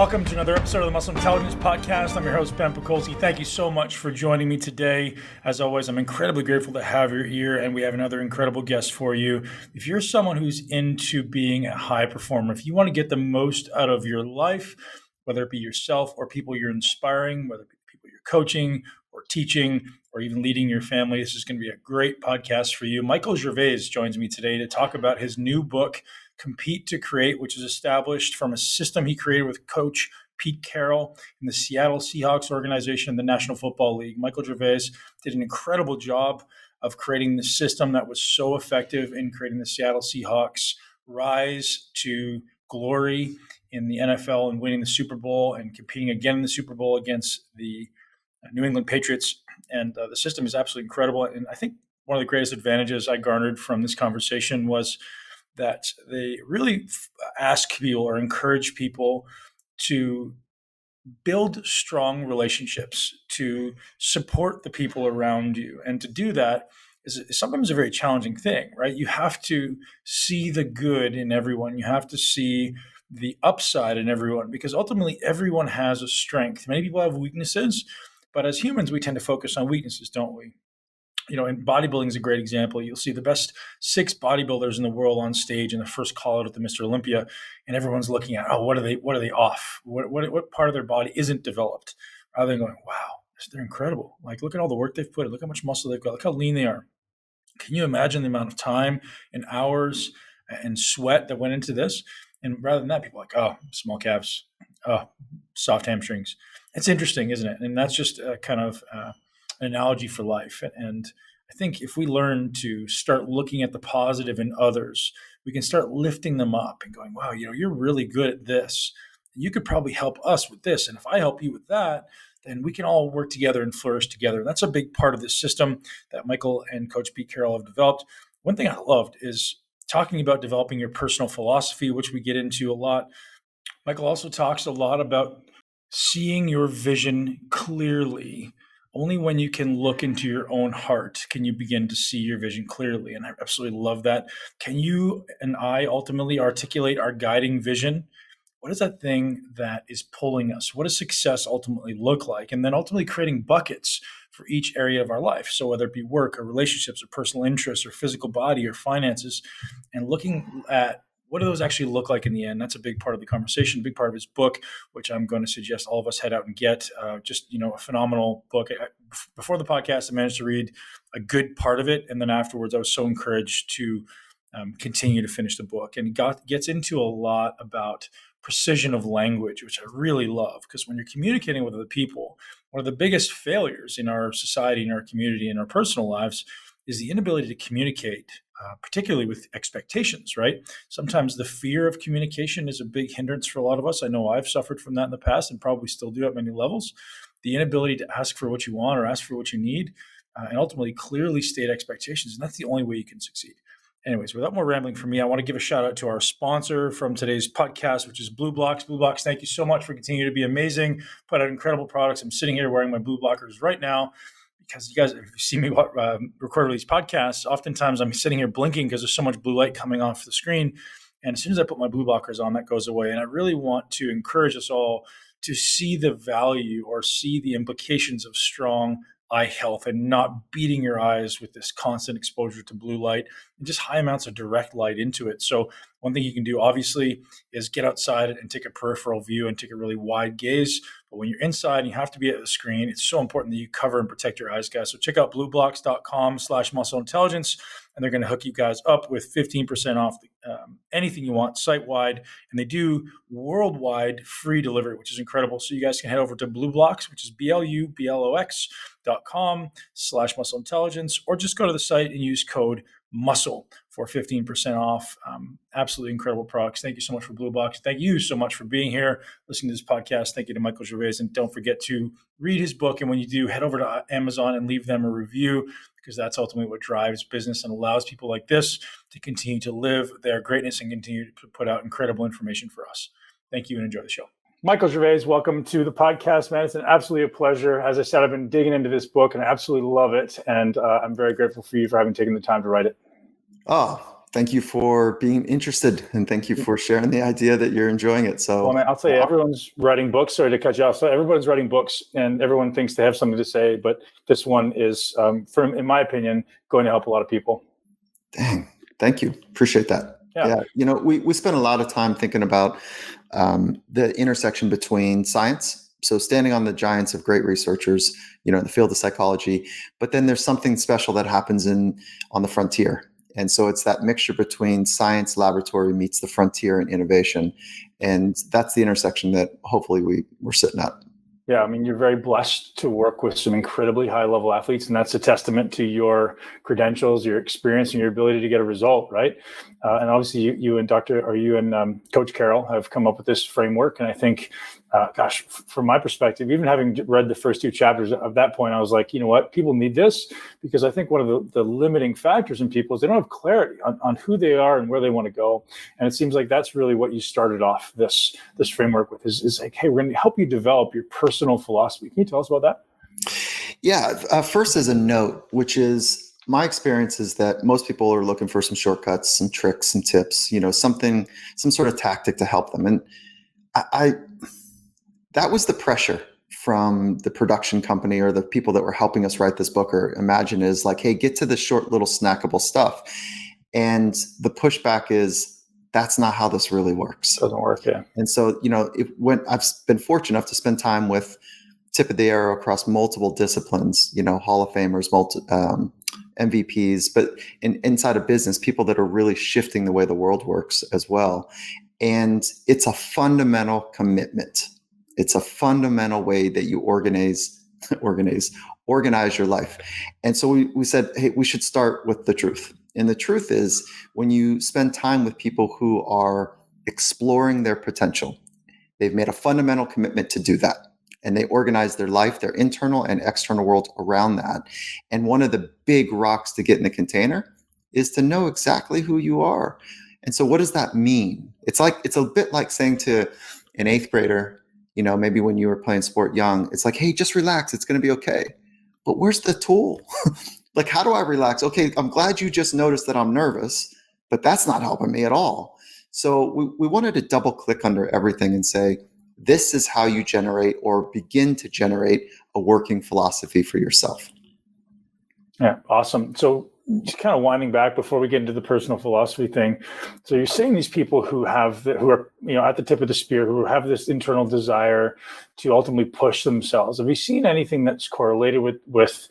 Welcome to another episode of the Muscle Intelligence Podcast. I'm your host, Ben Pakulski. Thank you so much for joining me today. As always, I'm incredibly grateful to have you here, and we have another incredible guest for you. If you're someone who's into being a high performer, if you want to get the most out of your life, whether it be yourself or people you're inspiring, whether it be people you're coaching or teaching or even leading your family, this is going to be a great podcast for you. Michael Gervais joins me today to talk about his new book, Compete to Create, which is established from a system he created with Coach Pete Carroll in the Seattle Seahawks organization in the National Football League. Michael Gervais did an incredible job of creating the system that was so effective in creating the Seattle Seahawks rise to glory in the NFL and winning the Super Bowl and competing again in the Super Bowl against the New England Patriots. And the system is absolutely incredible. And I think one of the greatest advantages I garnered from this conversation was that they really ask people or encourage people to build strong relationships, to support the people around you. And to do that is sometimes a very challenging thing, right? You have to see the good in everyone. You have to see the upside in everyone, because ultimately everyone has a strength. Many people have weaknesses, but as humans, we tend to focus on weaknesses, don't we? You know, and bodybuilding is a great example. You'll see the best 6 bodybuilders in the world on stage in the first call out at the Mr. Olympia, and everyone's looking at, what are they off? What part of their body isn't developed? Rather than going, wow, they're incredible. Like, look at all the work they've put in. Look how much muscle they've got. Look how lean they are. Can you imagine the amount of time and hours and sweat that went into this? And rather than that, people are like, oh, small calves, oh, soft hamstrings. It's interesting, isn't it? And that's just a kind of an analogy for life. And I think if we learn to start looking at the positive in others, we can start lifting them up and going, wow, you're really good at this. You could probably help us with this. And if I help you with that, then we can all work together and flourish together. And that's a big part of this system that Michael and Coach Pete Carroll have developed. One thing I loved is talking about developing your personal philosophy, which we get into a lot. Michael also talks a lot about seeing your vision clearly. Only when you can look into your own heart can you begin to see your vision clearly. And I absolutely love that. Can you and I ultimately articulate our guiding vision? What is that thing that is pulling us? What does success ultimately look like? And then ultimately creating buckets for each area of our life. So whether it be work or relationships or personal interests or physical body or finances, and looking at what do those actually look like in the end? That's a big part of the conversation, a big part of his book, which I'm going to suggest all of us head out and get. A phenomenal book. Before the podcast, I managed to read a good part of it. And then afterwards, I was so encouraged to continue to finish the book. And gets into a lot about precision of language, which I really love, because when you're communicating with other people, one of the biggest failures in our society, in our community, in our personal lives is the inability to communicate, particularly with expectations, right? Sometimes the fear of communication is a big hindrance for a lot of us. I know I've suffered from that in the past and probably still do at many levels. The inability to ask for what you want or ask for what you need, and ultimately clearly state expectations. And that's the only way you can succeed. Anyways, without more rambling from me, I want to give a shout out to our sponsor from today's podcast, which is Blue Blocks. Blue Blocks, thank you so much for continuing to be amazing, put out incredible products. I'm sitting here wearing my Blue Blockers right now because you guys, if you see me record these podcasts, oftentimes I'm sitting here blinking because there's so much blue light coming off the screen. And as soon as I put my Blue Blockers on, that goes away. And I really want to encourage us all to see the value or see the implications of strong eye health and not beating your eyes with this constant exposure to blue light and just high amounts of direct light into it. So one thing you can do, obviously, is get outside and take a peripheral view and take a really wide gaze. But when you're inside and you have to be at the screen, it's so important that you cover and protect your eyes, guys. So check out blueblocks.com/muscleintelligence, and they're going to hook you guys up with 15% off anything you want site-wide. And they do worldwide free delivery, which is incredible. So you guys can head over to Blue Blocks, which is BLUBLOX.com/muscleintelligence, or just go to the site and use code MUSCLE for 15% off. Absolutely incredible products. Thank you so much for Blue Box. Thank you so much for being here, listening to this podcast. Thank you to Michael Gervais. And don't forget to read his book. And when you do, head over to Amazon and leave them a review, because that's ultimately what drives business and allows people like this to continue to live their greatness and continue to put out incredible information for us. Thank you and enjoy the show. Michael Gervais, welcome to the podcast, man. It's absolutely a pleasure. As I said, I've been digging into this book and I absolutely love it. And I'm very grateful for you for having taken the time to write it. Oh, Thank you for being interested, and thank you for sharing the idea that you're enjoying it. So, well, man, I'll tell you, everyone's writing books. Sorry to cut you off. So everyone's writing books, and everyone thinks they have something to say, but this one is, in my opinion, going to help a lot of people. Dang, thank you. Appreciate that. Yeah. We spent a lot of time thinking about the intersection between science. So standing on the giants of great researchers, in the field of psychology, but then there's something special that happens on the frontier. And so it's that mixture between science laboratory meets the frontier and innovation. And that's the intersection that hopefully we're sitting at. Yeah, I mean, you're very blessed to work with some incredibly high-level athletes, and that's a testament to your credentials, your experience, and your ability to get a result, right? And obviously, you and Coach Carroll have come up with this framework, and I think, from my perspective, even having read the first 2 chapters at that point, I was like, you know what, people need this, because I think one of the limiting factors in people is they don't have clarity on who they are and where they want to go, and it seems like that's really what you started off this framework with is like, hey, we're going to help you develop your personal philosophy. Can you tell us about that? Yeah. First, as a note, which is my experience is that most people are looking for some shortcuts, some tricks, some tips, some sort of tactic to help them. And that was the pressure from the production company or the people that were helping us write this book or imagine is like, hey, get to the short little snackable stuff. And the pushback is, that's not how this really works. Doesn't work, yeah. And so, when I've been fortunate enough to spend time with tip of the arrow across multiple disciplines, Hall of Famers, MVPs, but inside of business, people that are really shifting the way the world works as well. And it's a fundamental commitment. It's a fundamental way that you organize your life. And so we said, hey, we should start with the truth. And the truth is, when you spend time with people who are exploring their potential, they've made a fundamental commitment to do that. And they organize their life, their internal and external world around that. And one of the big rocks to get in the container is to know exactly who you are. And so what does that mean? It's a bit like saying to an 8th grader, maybe when you were playing sport young, it's like, hey, just relax. It's going to be okay. But where's the tool? Like, how do I relax? Okay, I'm glad you just noticed that I'm nervous, but that's not helping me at all. So we wanted to double click under everything and say, this is how you generate or begin to generate a working philosophy for yourself. Yeah, awesome. So just kind of winding back before we get into the personal philosophy thing. So you're saying these people who are at the tip of the spear, who have this internal desire to ultimately push themselves. Have you seen anything that's correlated with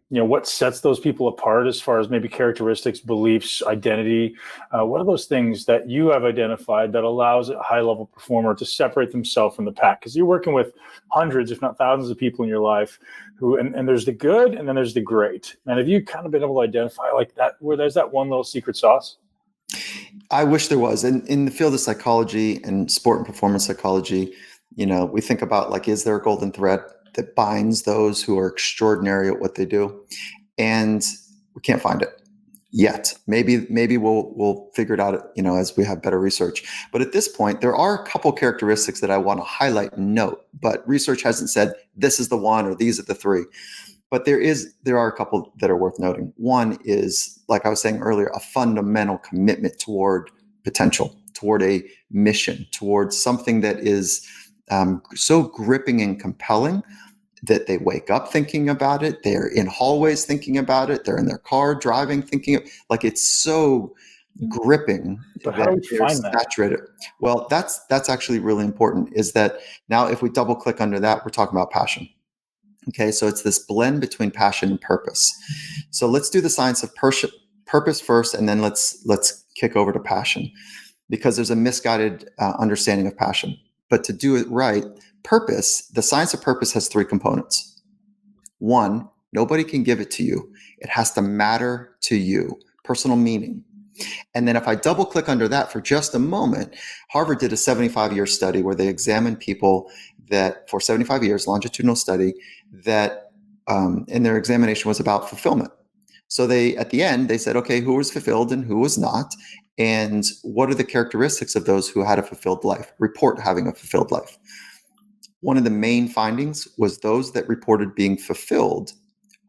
what sets those people apart as far as maybe characteristics, beliefs, identity? What are those things that you have identified that allows a high-level performer to separate themselves from the pack? Because you're working with hundreds, if not thousands of people in your life and there's the good and then there's the great. And have you kind of been able to identify like that, where there's that one little secret sauce? I wish there was. In the field of psychology and sport and performance psychology, we think about like, is there a golden thread that binds those who are extraordinary at what they do? And we can't find it yet. Maybe we'll figure it out, as we have better research. But at this point, there are a couple characteristics that I want to highlight and note, but research hasn't said this is the one or these are the 3. But there are a couple that are worth noting. One is, like I was saying earlier, a fundamental commitment toward potential, toward a mission, towards something that is so gripping and compelling that they wake up thinking about it. They're in hallways thinking about it. They're in their car driving thinking like it's so gripping. But how do we find that? Saturated. Well, that's actually really important, is that now if we double click under that, we're talking about passion. Okay, so it's this blend between passion and purpose. So let's do the science of purpose first, and then let's kick over to passion, because there's a misguided understanding of passion. But to do it right, purpose, the science of purpose has 3 components. 1, nobody can give it to you. It has to matter to you, personal meaning. And then if I double click under that for just a moment, Harvard did a 75-year study where they examined people that for 75 years, longitudinal study, that in their examination was about fulfillment. So at the end, they said, okay, who was fulfilled and who was not? And what are the characteristics of those who had a fulfilled life, report having a fulfilled life? One of the main findings was those that reported being fulfilled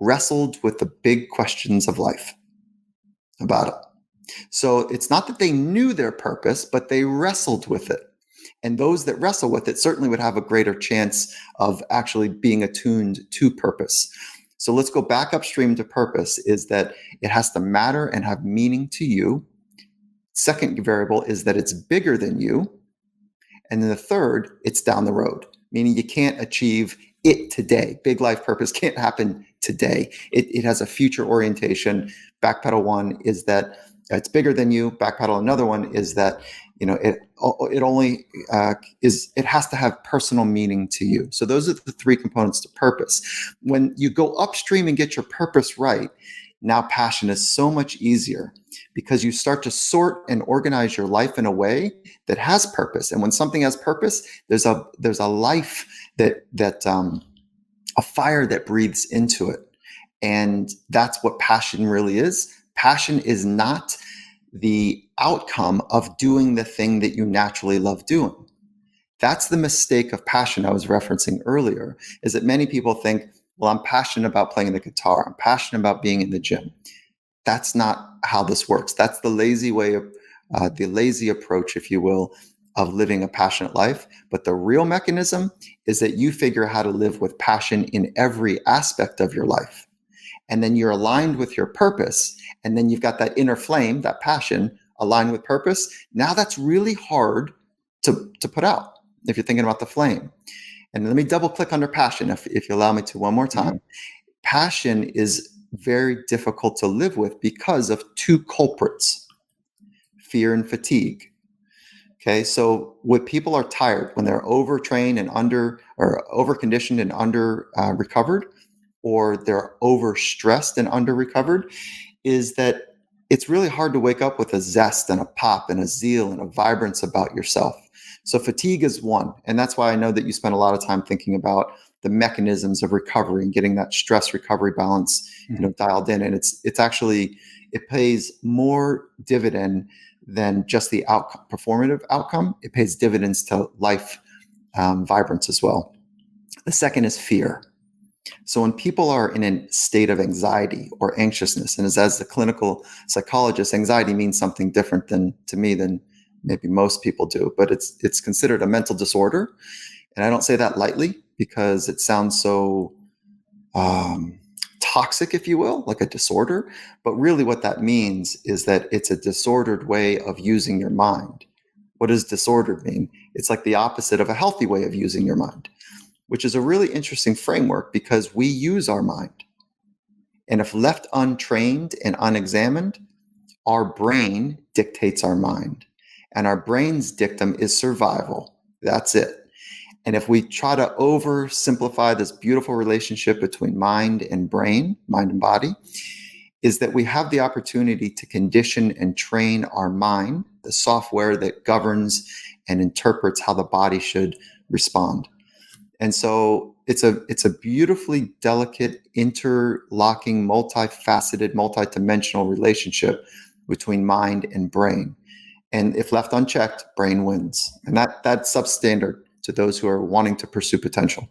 wrestled with the big questions of life about it. So it's not that they knew their purpose, but they wrestled with it. And those that wrestle with it certainly would have a greater chance of actually being attuned to purpose. So let's go back upstream to purpose, is that it has to matter and have meaning to you. Second variable is that it's bigger than you. And then the third, it's down the road, meaning you can't achieve it today. Big life purpose can't happen today. It has a future orientation. Backpedal one is that it's bigger than you. Backpedal another one is that it only it has to have personal meaning to you. So those are the three components to purpose. When you go upstream and get your purpose right, now passion is so much easier, because you start to sort and organize your life in a way that has purpose. And when something has purpose, there's a life that a fire that breathes into it. And that's what passion really is. Passion is not the outcome of doing the thing that you naturally love doing. That's the mistake of passion I was referencing earlier, is that many people think, well, I'm passionate about playing the guitar. I'm passionate about being in the gym. That's not how this works. That's the lazy way of the lazy approach, if you will, of living a passionate life. But the real mechanism is that you figure how to live with passion in every aspect of your life. And then you're aligned with your purpose. And then you've got that inner flame, that passion aligned with purpose. Now that's really hard to put out if you're thinking about the flame. And let me double click under passion, if you allow me to one more time. Mm-hmm. Passion is very difficult to live with because of two culprits: fear and fatigue. Okay, so when people are tired, when they're overtrained and overconditioned and under recovered, or they're overstressed and under recovered, is that it's really hard to wake up with a zest and a pop and a zeal and a vibrance about yourself. So fatigue is one. And that's why I know that you spend a lot of time thinking about the mechanisms of recovery and getting that stress recovery balance, dialed in. And it's actually, it pays more dividend than just the performative outcome. It pays dividends to life vibrance as well. The second is fear. So when people are in a state of anxiety or anxiousness, and as the clinical psychologist, anxiety means something different to me than maybe most people do, but it's considered a mental disorder. And I don't say that lightly, because it sounds so toxic, if you will, like a disorder. But really what that means is that it's a disordered way of using your mind. What does disordered mean? It's like the opposite of a healthy way of using your mind, which is a really interesting framework, because we use our mind. And if left untrained and unexamined, our brain dictates our mind. And our brain's dictum is survival. That's it. And if we try to oversimplify this beautiful relationship between mind and brain, mind and body, is that we have the opportunity to condition and train our mind, the software that governs and interprets how the body should respond. And so it's a beautifully delicate, interlocking, multifaceted, multidimensional relationship between mind and brain. And if left unchecked, brain wins. And that's substandard to those who are wanting to pursue potential.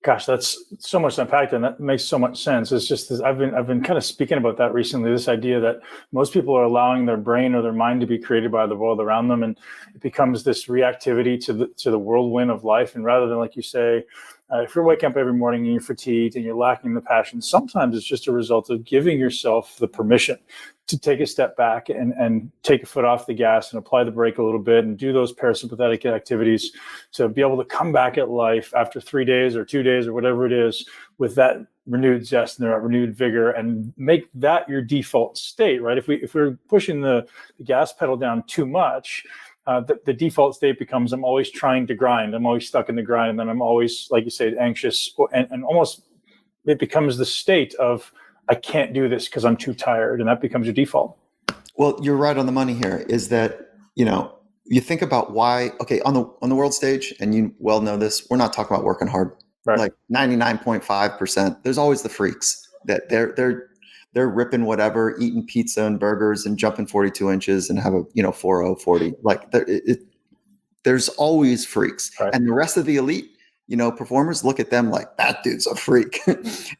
Gosh, that's so much unpacked, and that makes so much sense. It's just this, I've been kind of speaking about that recently. This idea that most people are allowing their brain or their mind to be created by the world around them, and it becomes this reactivity to the whirlwind of life. And rather than, like you say, if you're waking up every morning and you're fatigued and you're lacking the passion, sometimes it's just a result of giving yourself the permission to take a step back and take a foot off the gas and apply the brake a little bit and do those parasympathetic activities to be able to come back at life after 3 days or 2 days or whatever it is with that renewed zest and that renewed vigor, and make that your default state, right? If we're pushing the gas pedal down too much, the default state becomes, I'm always trying to grind. I'm always stuck in the grind. And then I'm always, like you said, anxious, and almost it becomes the state of, I can't do this because I'm too tired. And that becomes your default. Well, you're right on the money here, is that, you think about why, okay, on the world stage, and you well know this, we're not talking about working hard. Right. Like 99.5%, there's always the freaks that they're ripping whatever, eating pizza and burgers and jumping 42 inches and have a 40. Like there's always freaks. Right. And the rest of the elite, performers look at them like, that dude's a freak.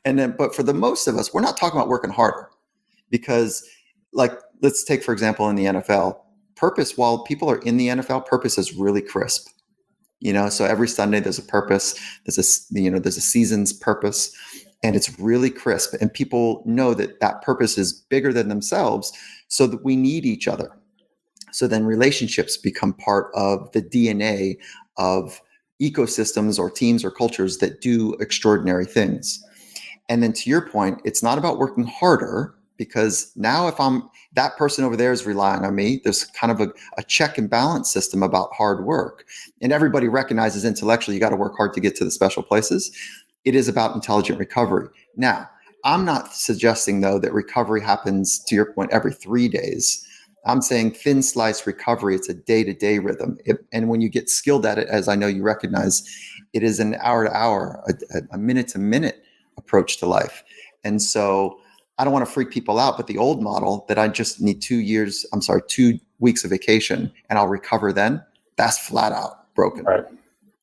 And then, but for the most of us, we're not talking about working harder, because like let's take, for example, in the NFL, purpose, while people are in the NFL, purpose is really crisp. So every Sunday there's a purpose, there's a season's purpose, and it's really crisp. And people know that that purpose is bigger than themselves, so that we need each other. So then relationships become part of the DNA of ecosystems or teams or cultures that do extraordinary things. And then to your point, it's not about working harder, because now if that person over there is relying on me, there's kind of a check and balance system about hard work. And everybody recognizes intellectually you got to work hard to get to the special places. It is about intelligent recovery. Now, I'm not suggesting, though, that recovery happens, to your point, every 3 days. I'm saying thin slice recovery. It's a day-to-day rhythm. And when you get skilled at it, as I know you recognize, it is an hour-to-hour, a minute-to-minute approach to life. And so I don't want to freak people out, but the old model that I just need 2 weeks of vacation and I'll recover then, that's flat out broken.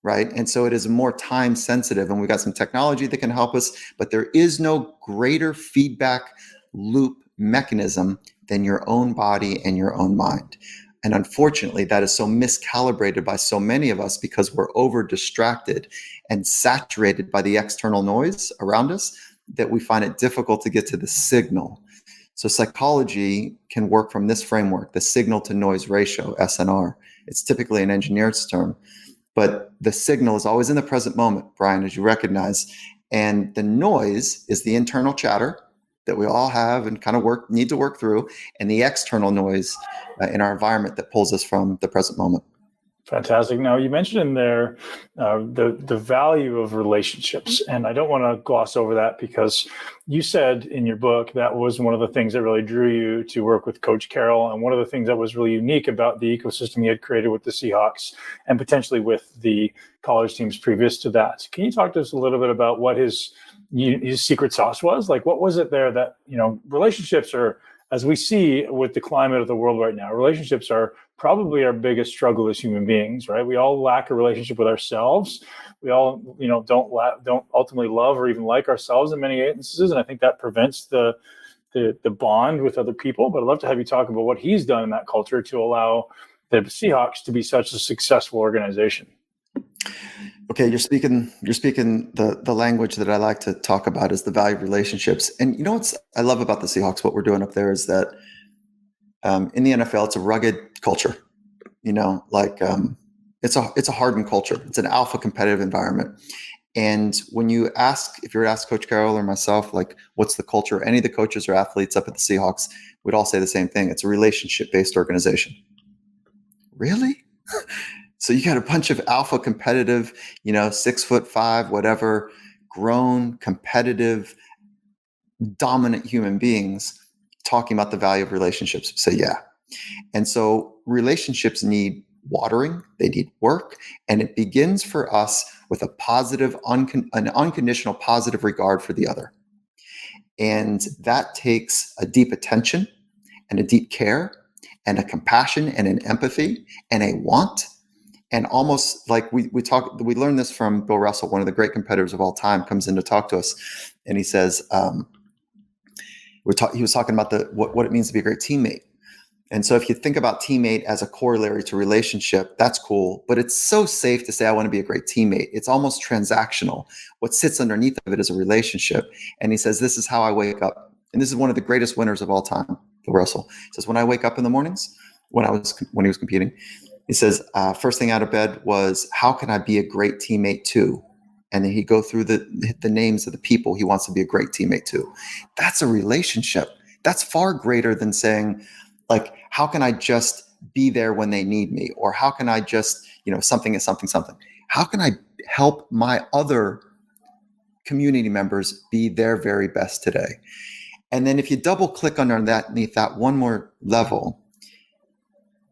Right. And so it is more time sensitive, and we've got some technology that can help us, but there is no greater feedback loop mechanism than your own body and your own mind. And unfortunately, that is so miscalibrated by so many of us because we're over distracted and saturated by the external noise around us that we find it difficult to get to the signal. So psychology can work from this framework, the signal to noise ratio, SNR. It's typically an engineer's term, but the signal is always in the present moment, Brian, as you recognize. And the noise is the internal chatter that we all have and kind of need to work through, and the external noise in our environment that pulls us from the present moment. Fantastic. Now, you mentioned in there the value of relationships, and I don't want to gloss over that, because you said in your book that was one of the things that really drew you to work with Coach Carroll, and one of the things that was really unique about the ecosystem he had created with the Seahawks and potentially with the college teams previous to that. Can you talk to us a little bit about what his secret sauce was? Like, what was it there that, relationships are, as we see with the climate of the world right now, relationships are probably our biggest struggle as human beings, right? We all lack a relationship with ourselves. We all, don't ultimately love or even like ourselves in many instances, and I think that prevents the bond with other people. But I'd love to have you talk about what he's done in that culture to allow the Seahawks to be such a successful organization. Okay, you're speaking the language that I like to talk about is the value of relationships. And what I love about the Seahawks, what we're doing up there is that in the NFL, it's a rugged culture. It's a hardened culture. It's an alpha competitive environment. And if you were to ask Coach Carroll or myself, like, what's the culture? Any of the coaches or athletes up at the Seahawks would all say the same thing. It's a relationship-based organization. Really? So you got a bunch of alpha competitive, 6'5", whatever, grown, competitive, dominant human beings talking about the value of relationships. So yeah. And so relationships need watering, they need work, and it begins for us with a positive, an unconditional positive regard for the other. And that takes a deep attention and a deep care and a compassion and an empathy and a want. And almost like we learned this from Bill Russell, one of the great competitors of all time, comes in to talk to us, and he says, he was talking about what it means to be a great teammate. And so if you think about teammate as a corollary to relationship, that's cool, but it's so safe to say I want to be a great teammate. It's almost transactional. What sits underneath of it is a relationship. And he says, this is how I wake up. And this is one of the greatest winners of all time, Bill Russell. He says, when I wake up in the mornings, when he was competing, he says, first thing out of bed was, how can I be a great teammate too? And then he'd go through the names of the people he wants to be a great teammate to. That's a relationship. That's far greater than saying, like, how can I just be there when they need me? Or how can I just, something is something. How can I help my other community members be their very best today? And then if you double click underneath that one more level,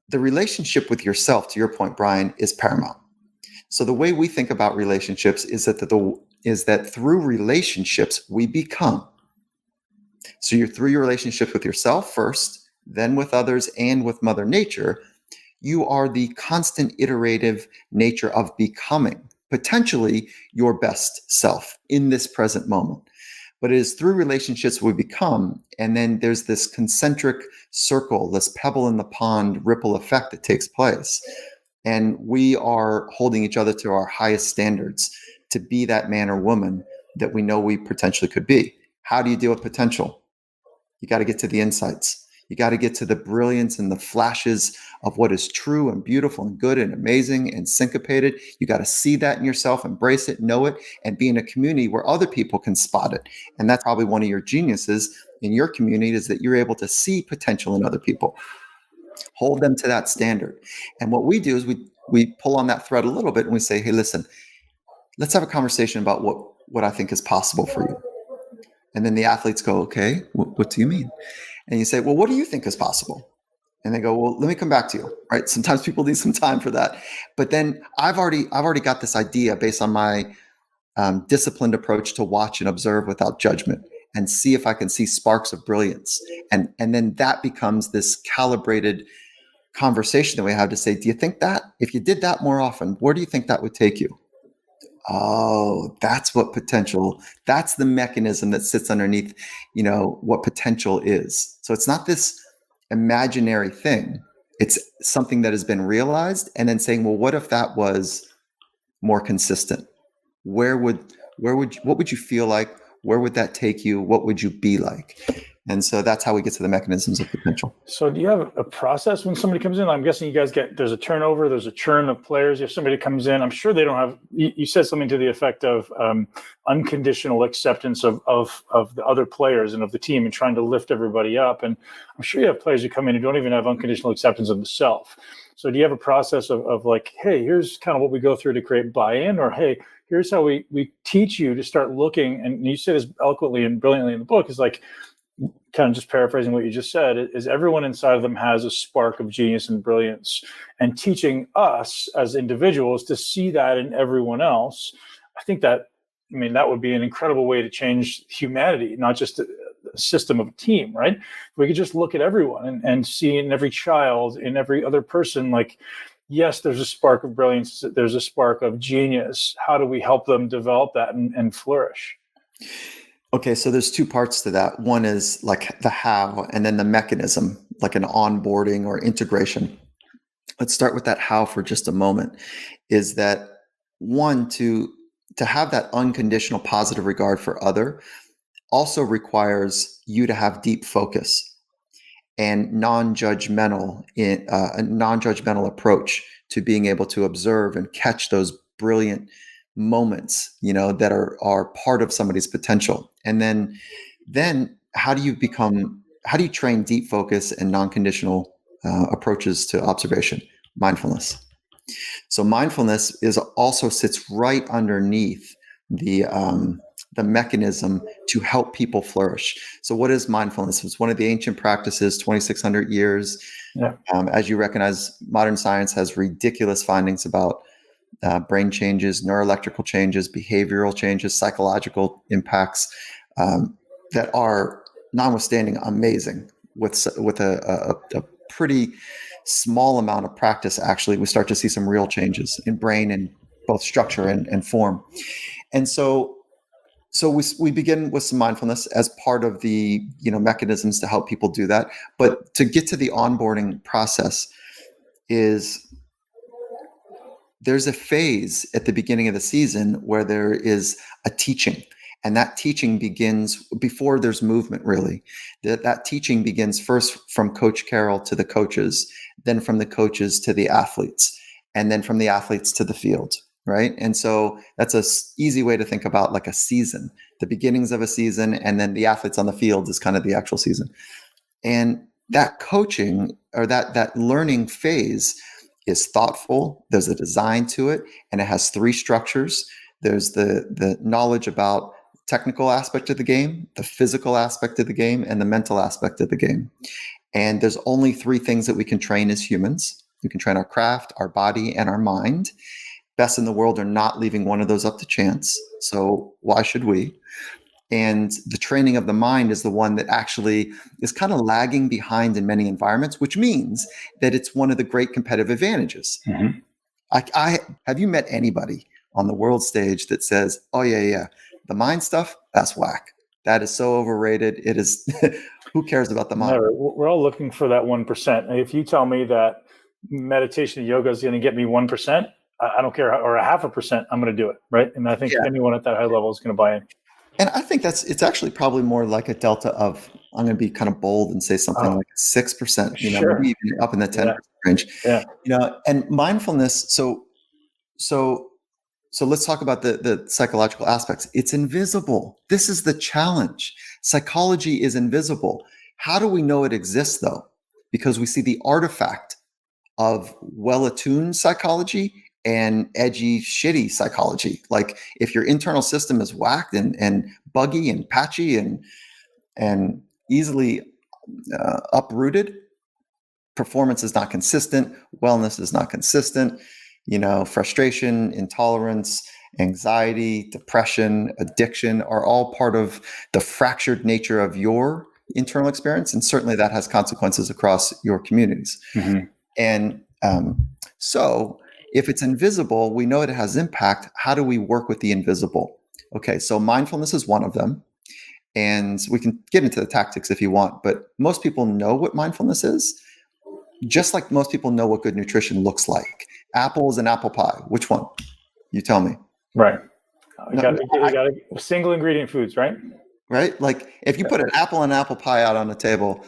the relationship with yourself, to your point, Brian, is paramount. So the way we think about relationships is that through relationships we become. So you're through your relationship with yourself first, then with others, and with Mother Nature. You are the constant iterative nature of becoming potentially your best self in this present moment. but it is through relationships we become. And then there's this concentric circle, this pebble in the pond ripple effect that takes place. And we are holding each other to our highest standards to be that man or woman that we know we potentially could be. How do you deal with potential? You got to get to the insights. You got to get to the brilliance and the flashes of what is true and beautiful and good and amazing and syncopated. You got to see that in yourself, embrace it, know it, and be in a community where other people can spot it. And that's probably one of your geniuses in your community, is that you're able to see potential in other people, hold them to that standard. And what we do is we pull on that thread a little bit and we say, hey, listen, let's have a conversation about what I think is possible for you. And then the athletes go, okay, what do you mean? And you say, well, what do you think is possible? And they go, well, let me come back to you. Right? Sometimes people need some time for that. But then I've already got this idea based on my disciplined approach to watch and observe without judgment and see if I can see sparks of brilliance. And then that becomes this calibrated conversation that we have to say, do you think that if you did that more often, where do you think that would take you? Oh, that's the mechanism that sits underneath, what potential is. So it's not this imaginary thing. It's something that has been realized, and then saying, well, what if that was more consistent? What would you feel like? Where would that take you? What would you be like? And so that's how we get to the mechanisms of potential. So do you have a process when somebody comes in? I'm guessing you guys there's a turnover, there's a churn of players. If somebody comes in, I'm sure they don't have, you said something to the effect of unconditional acceptance of the other players and of the team and trying to lift everybody up. And I'm sure you have players who come in who don't even have unconditional acceptance of themselves. So do you have a process of like, hey, here's kind of what we go through to create buy-in, or hey, here's how we teach you to start looking, and you say this eloquently and brilliantly in the book, is like, kind of just paraphrasing what you just said, is everyone inside of them has a spark of genius and brilliance, and teaching us as individuals to see that in everyone else. I think that would be an incredible way to change humanity, not just a system of a team, right? We could just look at everyone and see in every child, in every other person, like, yes, there's a spark of brilliance, there's a spark of genius. How do we help them develop that and flourish? Okay, so there's two parts to that. One is like the how, and then the mechanism, like an onboarding or integration. Let's start with that how for just a moment. Is that one, to have that unconditional positive regard for other also requires you to have deep focus and non-judgmental a non-judgmental approach to being able to observe and catch those brilliant moments, that are part of somebody's potential. And then how do you train deep focus and non-conditional approaches to observation? Mindfulness. So mindfulness also sits right underneath the mechanism to help people flourish. So what is mindfulness? It's one of the ancient practices, 2,600 years. Yeah. As you recognize, modern science has ridiculous findings about brain changes, neuroelectrical changes, behavioral changes, psychological impacts that are, notwithstanding, amazing. With a pretty small amount of practice, actually, we start to see some real changes in brain and both structure and form. And so we begin with some mindfulness as part of the mechanisms to help people do that. But to get to the onboarding process there's a phase at the beginning of the season where there is a teaching, and that teaching begins before there's movement, really. That teaching begins first from Coach Carroll to the coaches, then from the coaches to the athletes, and then from the athletes to the field, right? And so that's a easy way to think about like a season, the beginnings of a season, and then the athletes on the field is kind of the actual season. And that coaching, or that learning phase, is thoughtful. There's a design to it, and it has three structures. There's the knowledge about technical aspect of the game, the physical aspect of the game, and the mental aspect of the game. And there's only three things that we can train as humans. We can train our craft, our body, and our mind. Best in the world are not leaving one of those up to chance. So why should we? And the training of the mind is the one that actually is kind of lagging behind in many environments, which means that it's one of the great competitive advantages. Mm-hmm. I have you met anybody on the world stage that says, oh yeah, the mind stuff, that's whack. That is so overrated. It is. Who cares about the mind? Never. We're all looking for that 1%. And if you tell me that meditation and yoga is going to get me 1%, I don't care, or a 0.5%, I'm going to do it, right? And I think anyone at that high level is going to buy in. And I think it's actually probably more like a delta of, I'm going to be kind of bold and say something like 6%, sure. maybe even up in the 10% range. Yeah. And mindfulness. So let's talk about the psychological aspects. It's invisible. This is the challenge. Psychology is invisible. How do we know it exists though? Because we see the artifact of well-attuned psychology and edgy, shitty psychology. Like if your internal system is whacked and buggy and patchy and easily uprooted, performance is not consistent, wellness is not consistent, frustration, intolerance, anxiety, depression, addiction are all part of the fractured nature of your internal experience. And certainly that has consequences across your communities. Mm-hmm. And so if it's invisible, we know it has impact. How do we work with the invisible? Okay, so mindfulness is one of them. And we can get into the tactics if you want, but most people know what mindfulness is, just like most people know what good nutrition looks like. Apples and apple pie, which one? You tell me. Right. You got single ingredient foods, right? Right? Like if you put an apple and apple pie out on the table,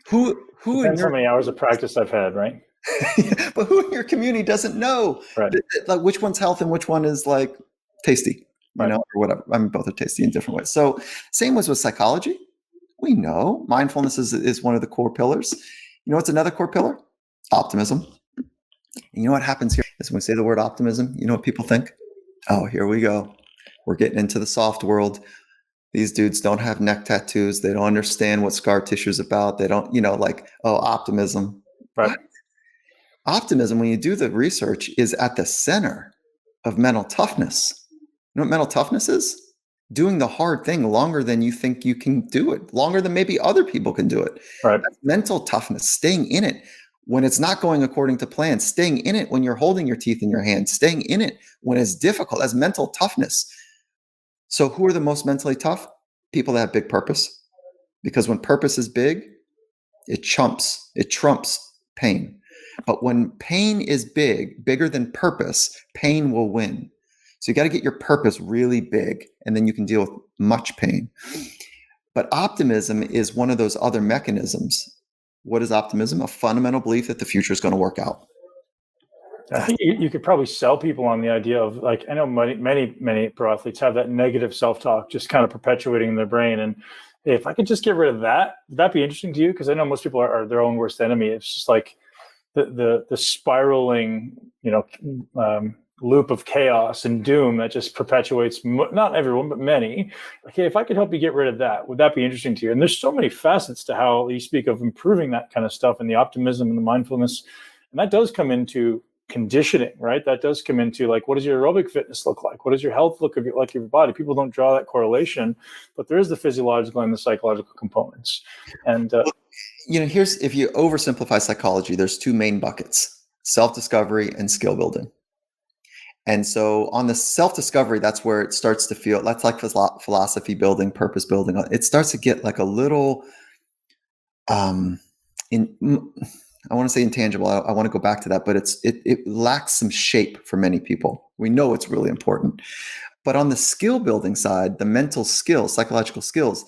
who depends how many hours of practice I've had, right? But who in your community doesn't know like which one's health and which one is like tasty, or whatever. I mean, both are tasty in different ways. So same was with psychology. We know mindfulness is one of the core pillars. You know what's another core pillar? Optimism. And you know what happens here is when we say the word optimism, you know what people think? Oh, here we go. We're getting into the soft world. These dudes don't have neck tattoos. They don't understand what scar tissue is about. They don't, optimism. Right. What? Optimism, when you do the research, is at the center of mental toughness. You know what mental toughness is? Doing the hard thing longer than you think you can do it, longer than maybe other people can do it. Right. That's mental toughness, staying in it when it's not going according to plan, staying in it when you're holding your teeth in your hand, staying in it when it's difficult. That's mental toughness. So who are the most mentally tough? People that have big purpose. Because when purpose is big, it trumps pain. But when pain is bigger than purpose, pain will win. So you got to get your purpose really big, and then you can deal with much pain. But optimism is one of those other mechanisms. What is optimism? A fundamental belief that the future is going to work out. I think you could probably sell people on the idea of, like, I know many pro athletes have that negative self-talk just kind of perpetuating in their brain. And hey, if I could just get rid of that, would that be interesting to you? Because I know most people are their own worst enemy. It's just like the spiraling, loop of chaos and doom that just perpetuates, not everyone, but many. Okay, if I could help you get rid of that, would that be interesting to you? And there's so many facets to how you speak of improving that kind of stuff and the optimism and the mindfulness. And that does come into conditioning, right? That does come into, like, what does your aerobic fitness look like? What does your health look like your body? People don't draw that correlation, but there is the physiological and the psychological components. And here's, if you oversimplify psychology, there's two main buckets: self-discovery and skill building. And so on the self-discovery, that's where it starts to feel, that's like philosophy building, purpose building. It starts to get like a little, I want to say intangible. I want to go back to that, but it lacks some shape for many people. We know it's really important. But on the skill building side, the mental skills, psychological skills,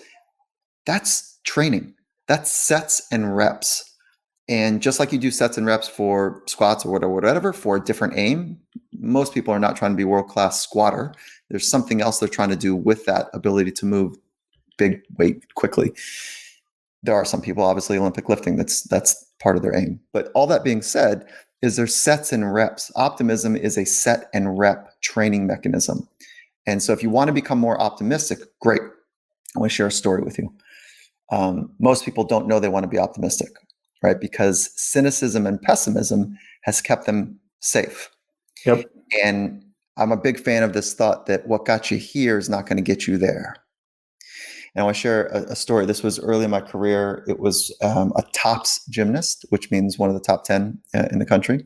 that's training. That's sets and reps. And just like you do sets and reps for squats or whatever for a different aim, most people are not trying to be world-class squatter. There's something else they're trying to do with that ability to move big weight quickly. There are some people, obviously, Olympic lifting, that's part of their aim. But all that being said, is there's sets and reps. Optimism is a set and rep training mechanism. And so if you want to become more optimistic, great. I want to share a story with you. Most people don't know they want to be optimistic, right? Because cynicism and pessimism has kept them safe. Yep. And I'm a big fan of this thought that what got you here is not going to get you there. And I want to share a story. This was early in my career. It was a tops gymnast, which means one of the top 10 in the country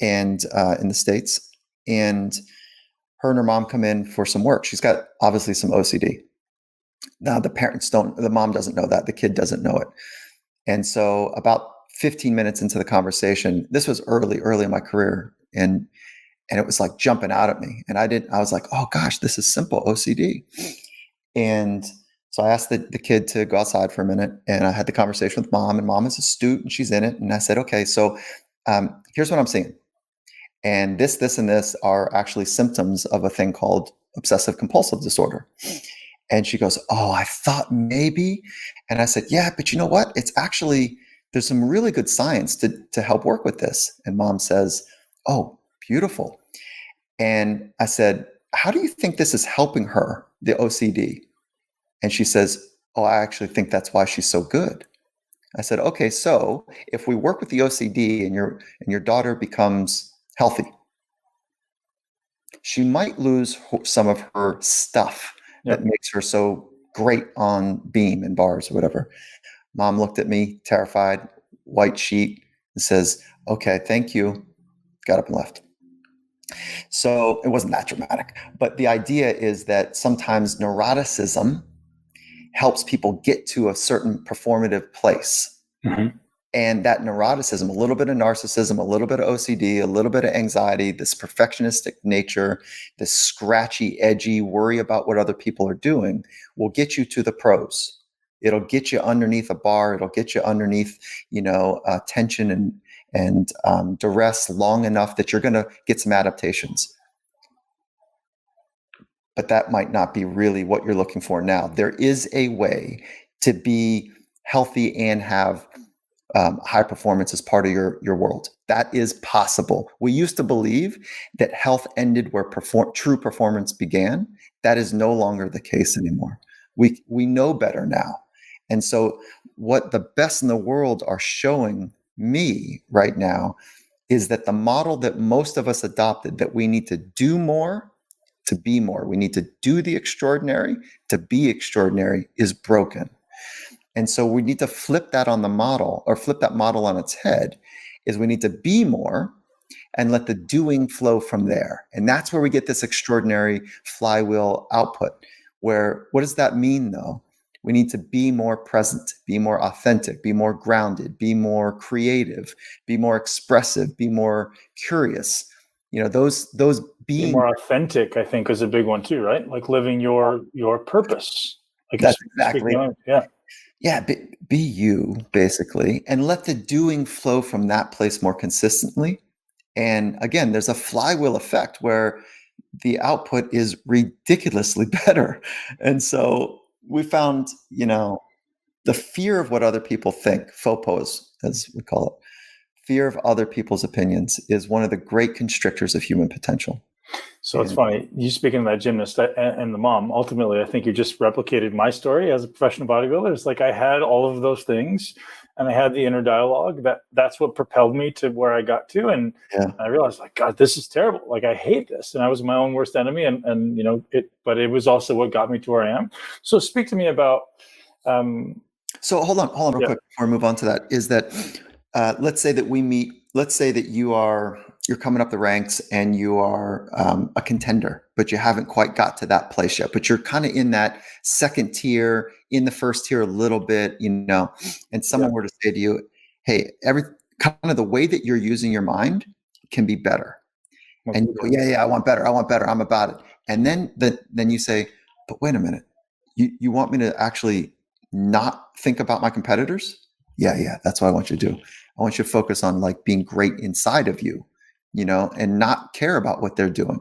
and in the States. And her and her mom come in for some work. She's got obviously some OCD. Now the mom doesn't know that, the kid doesn't know it. And so about 15 minutes into the conversation, this was early in my career, and it was like jumping out at me. And I was like, oh gosh, this is simple OCD. And so I asked the kid to go outside for a minute, and I had the conversation with mom, and mom is astute and she's in it. And I said, okay, so here's what I'm seeing. And this, and this are actually symptoms of a thing called obsessive compulsive disorder. And she goes, oh, I thought maybe. And I said, yeah, but you know what? It's actually, there's some really good science to help work with this. And mom says, oh, beautiful. And I said, how do you think this is helping her, the OCD? And she says, oh, I actually think that's why she's so good. I said, okay, so if we work with the OCD and your daughter becomes healthy, she might lose some of her stuff that makes her so great on beam and bars or whatever. Mom looked at me, terrified, white sheet, and says, okay, thank you. Got up and left. So it wasn't that dramatic, but the idea is that sometimes neuroticism helps people get to a certain performative place. Mm-hmm. And that neuroticism, a little bit of narcissism, a little bit of OCD, a little bit of anxiety, this perfectionistic nature, this scratchy, edgy worry about what other people are doing will get you to the pros. It'll get you underneath a bar. It'll get you underneath, tension and duress long enough that you're going to get some adaptations. But that might not be really what you're looking for now. There is a way to be healthy and have high performance as part of your world. That is possible. We used to believe that health ended where true performance began. That is no longer the case anymore. We know better now. And so what the best in the world are showing me right now is that the model that most of us adopted, that we need to do more to be more, we need to do the extraordinary to be extraordinary, is broken. And so we need to flip that on the model, or flip that model on its head, is we need to be more and let the doing flow from there. And that's where we get this extraordinary flywheel output, where, what does that mean though? We need to be more present, be more authentic, be more grounded, be more creative, be more expressive, be more curious. Those being more authentic, I think, is a big one too, right? Like living your purpose. Like that's exactly. Yeah. Yeah, be you, basically, and let the doing flow from that place more consistently. And again, there's a flywheel effect where the output is ridiculously better. And so we found, the fear of what other people think, FOPO, as we call it, fear of other people's opinions, is one of the great constrictors of human potential. So it's funny, you speaking of that gymnast and the mom, ultimately, I think you just replicated my story as a professional bodybuilder. It's like I had all of those things and I had the inner dialogue that's what propelled me to where I got to. And I realized, like, God, this is terrible. Like, I hate this. And I was my own worst enemy. But it was also what got me to where I am. So speak to me about. So hold on real quick before we move on to that, is that let's say that you're coming up the ranks and you are a contender, but you haven't quite got to that place yet, but you're kind of in that second tier, in the first tier a little bit, and someone were to say to you, hey, kind of the way that you're using your mind can be better. And you go, yeah, I want better, I'm about it. And then you say, but wait a minute, you want me to actually not think about my competitors? Yeah, that's what I want you to do. I want you to focus on like being great inside of you, and not care about what they're doing.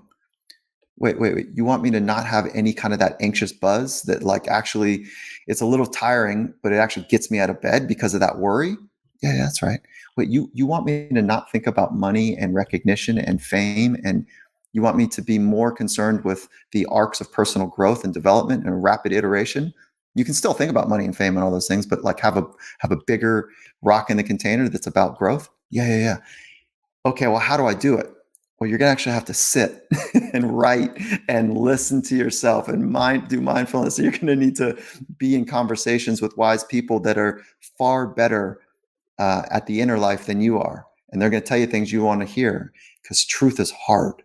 Wait. You want me to not have any kind of that anxious buzz that, like, actually it's a little tiring, but it actually gets me out of bed because of that worry? Yeah, that's right. Wait, you want me to not think about money and recognition and fame, and you want me to be more concerned with the arcs of personal growth and development and rapid iteration? You can still think about money and fame and all those things, but like have a bigger rock in the container that's about growth. Yeah. Okay, well, how do I do it? Well, you're gonna actually have to sit and write and listen to yourself and do mindfulness. So you're gonna need to be in conversations with wise people that are far better at the inner life than you are, and they're gonna tell you things you want to hear, because truth is hard.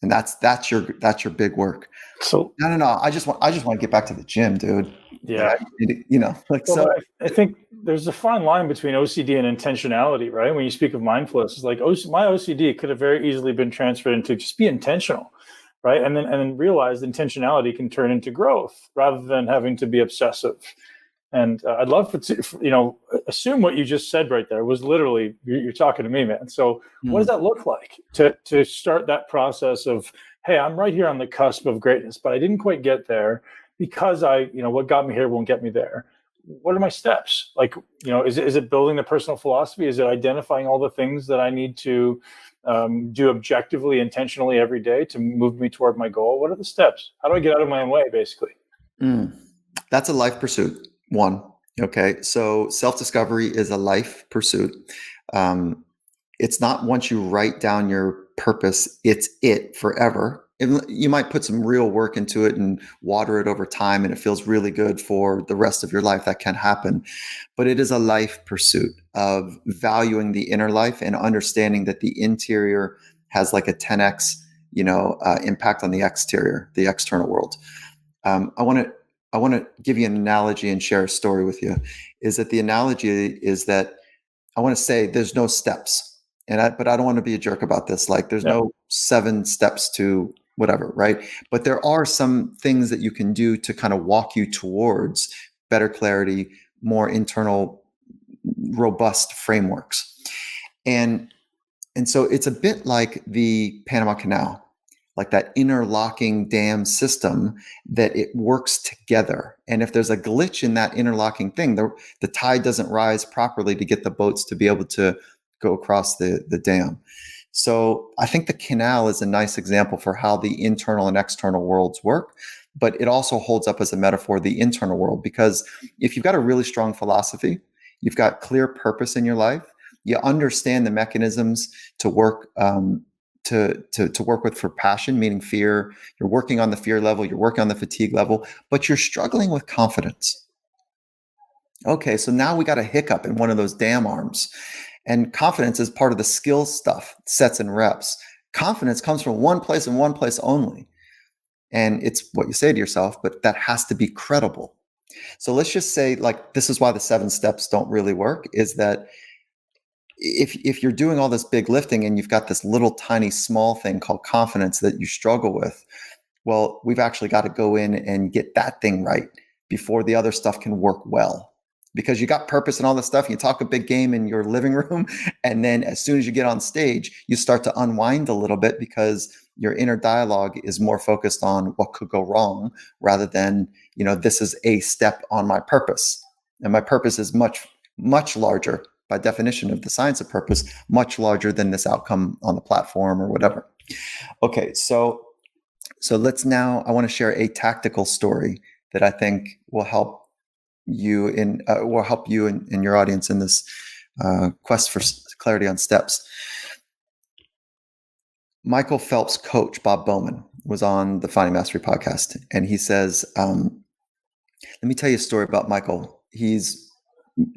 And that's your big work. So No. I just want to get back to the gym, dude. yeah. Like Well, so. I think there's a fine line between OCD and intentionality, right? When you speak of mindfulness, it's like my OCD could have very easily been transferred into just be intentional, right? And then realize intentionality can turn into growth rather than having to be obsessive. And I'd love to, assume what you just said right there was literally you're talking to me, man. So what does that look like to start that process of, hey, I'm right here on the cusp of greatness, but I didn't quite get there because what got me here won't get me there. What are my steps? Like, is it building the personal philosophy? Is it identifying all the things that I need to do objectively, intentionally every day to move me toward my goal? What are the steps? How do I get out of my own way, basically? That's a life pursuit. One. Okay. So self-discovery is a life pursuit. It's not once you write down your purpose, it's it forever. You might put some real work into it and water it over time, and it feels really good for the rest of your life. That can happen. But it is a life pursuit of valuing the inner life and understanding that the interior has like a 10x, impact on the exterior, the external world. I want to give you an analogy and share a story with you. Is that the analogy is that I want to say there's no steps, but I don't want to be a jerk about this. Like there's no 7 steps to whatever, right? But there are some things that you can do to kind of walk you towards better clarity, more internal, robust frameworks, and so it's a bit like the Panama Canal, like that interlocking dam system that it works together. And if there's a glitch in that interlocking thing, the tide doesn't rise properly to get the boats to be able to go across the dam. So I think the canal is a nice example for how the internal and external worlds work, but it also holds up as a metaphor, the internal world, because if you've got a really strong philosophy, you've got clear purpose in your life, you understand the mechanisms to work to work with for passion, meaning fear. You're working on the fear level, you're working on the fatigue level, but you're struggling with confidence. Okay, so now we got a hiccup in one of those dam arms. And confidence is part of the skills stuff, sets and reps. Confidence comes from one place and one place only. And it's what you say to yourself, but that has to be credible. So let's just say, like, this is why the 7 steps don't really work, is that if you're doing all this big lifting and you've got this little tiny small thing called confidence that you struggle with, well, we've actually got to go in and get that thing right before the other stuff can work well. Because you got purpose and all this stuff, you talk a big game in your living room, and then as soon as you get on stage, you start to unwind a little bit because your inner dialogue is more focused on what could go wrong rather than, this is a step on my purpose. And my purpose is much, much larger by definition of the science of purpose, much larger than this outcome on the platform or whatever. Okay, so let's now, I want to share a tactical story that I think will help you in your audience in this quest for clarity on steps. Michael Phelps' coach, Bob Bowman, was on the Finding Mastery podcast, and he says, let me tell you a story about Michael. He's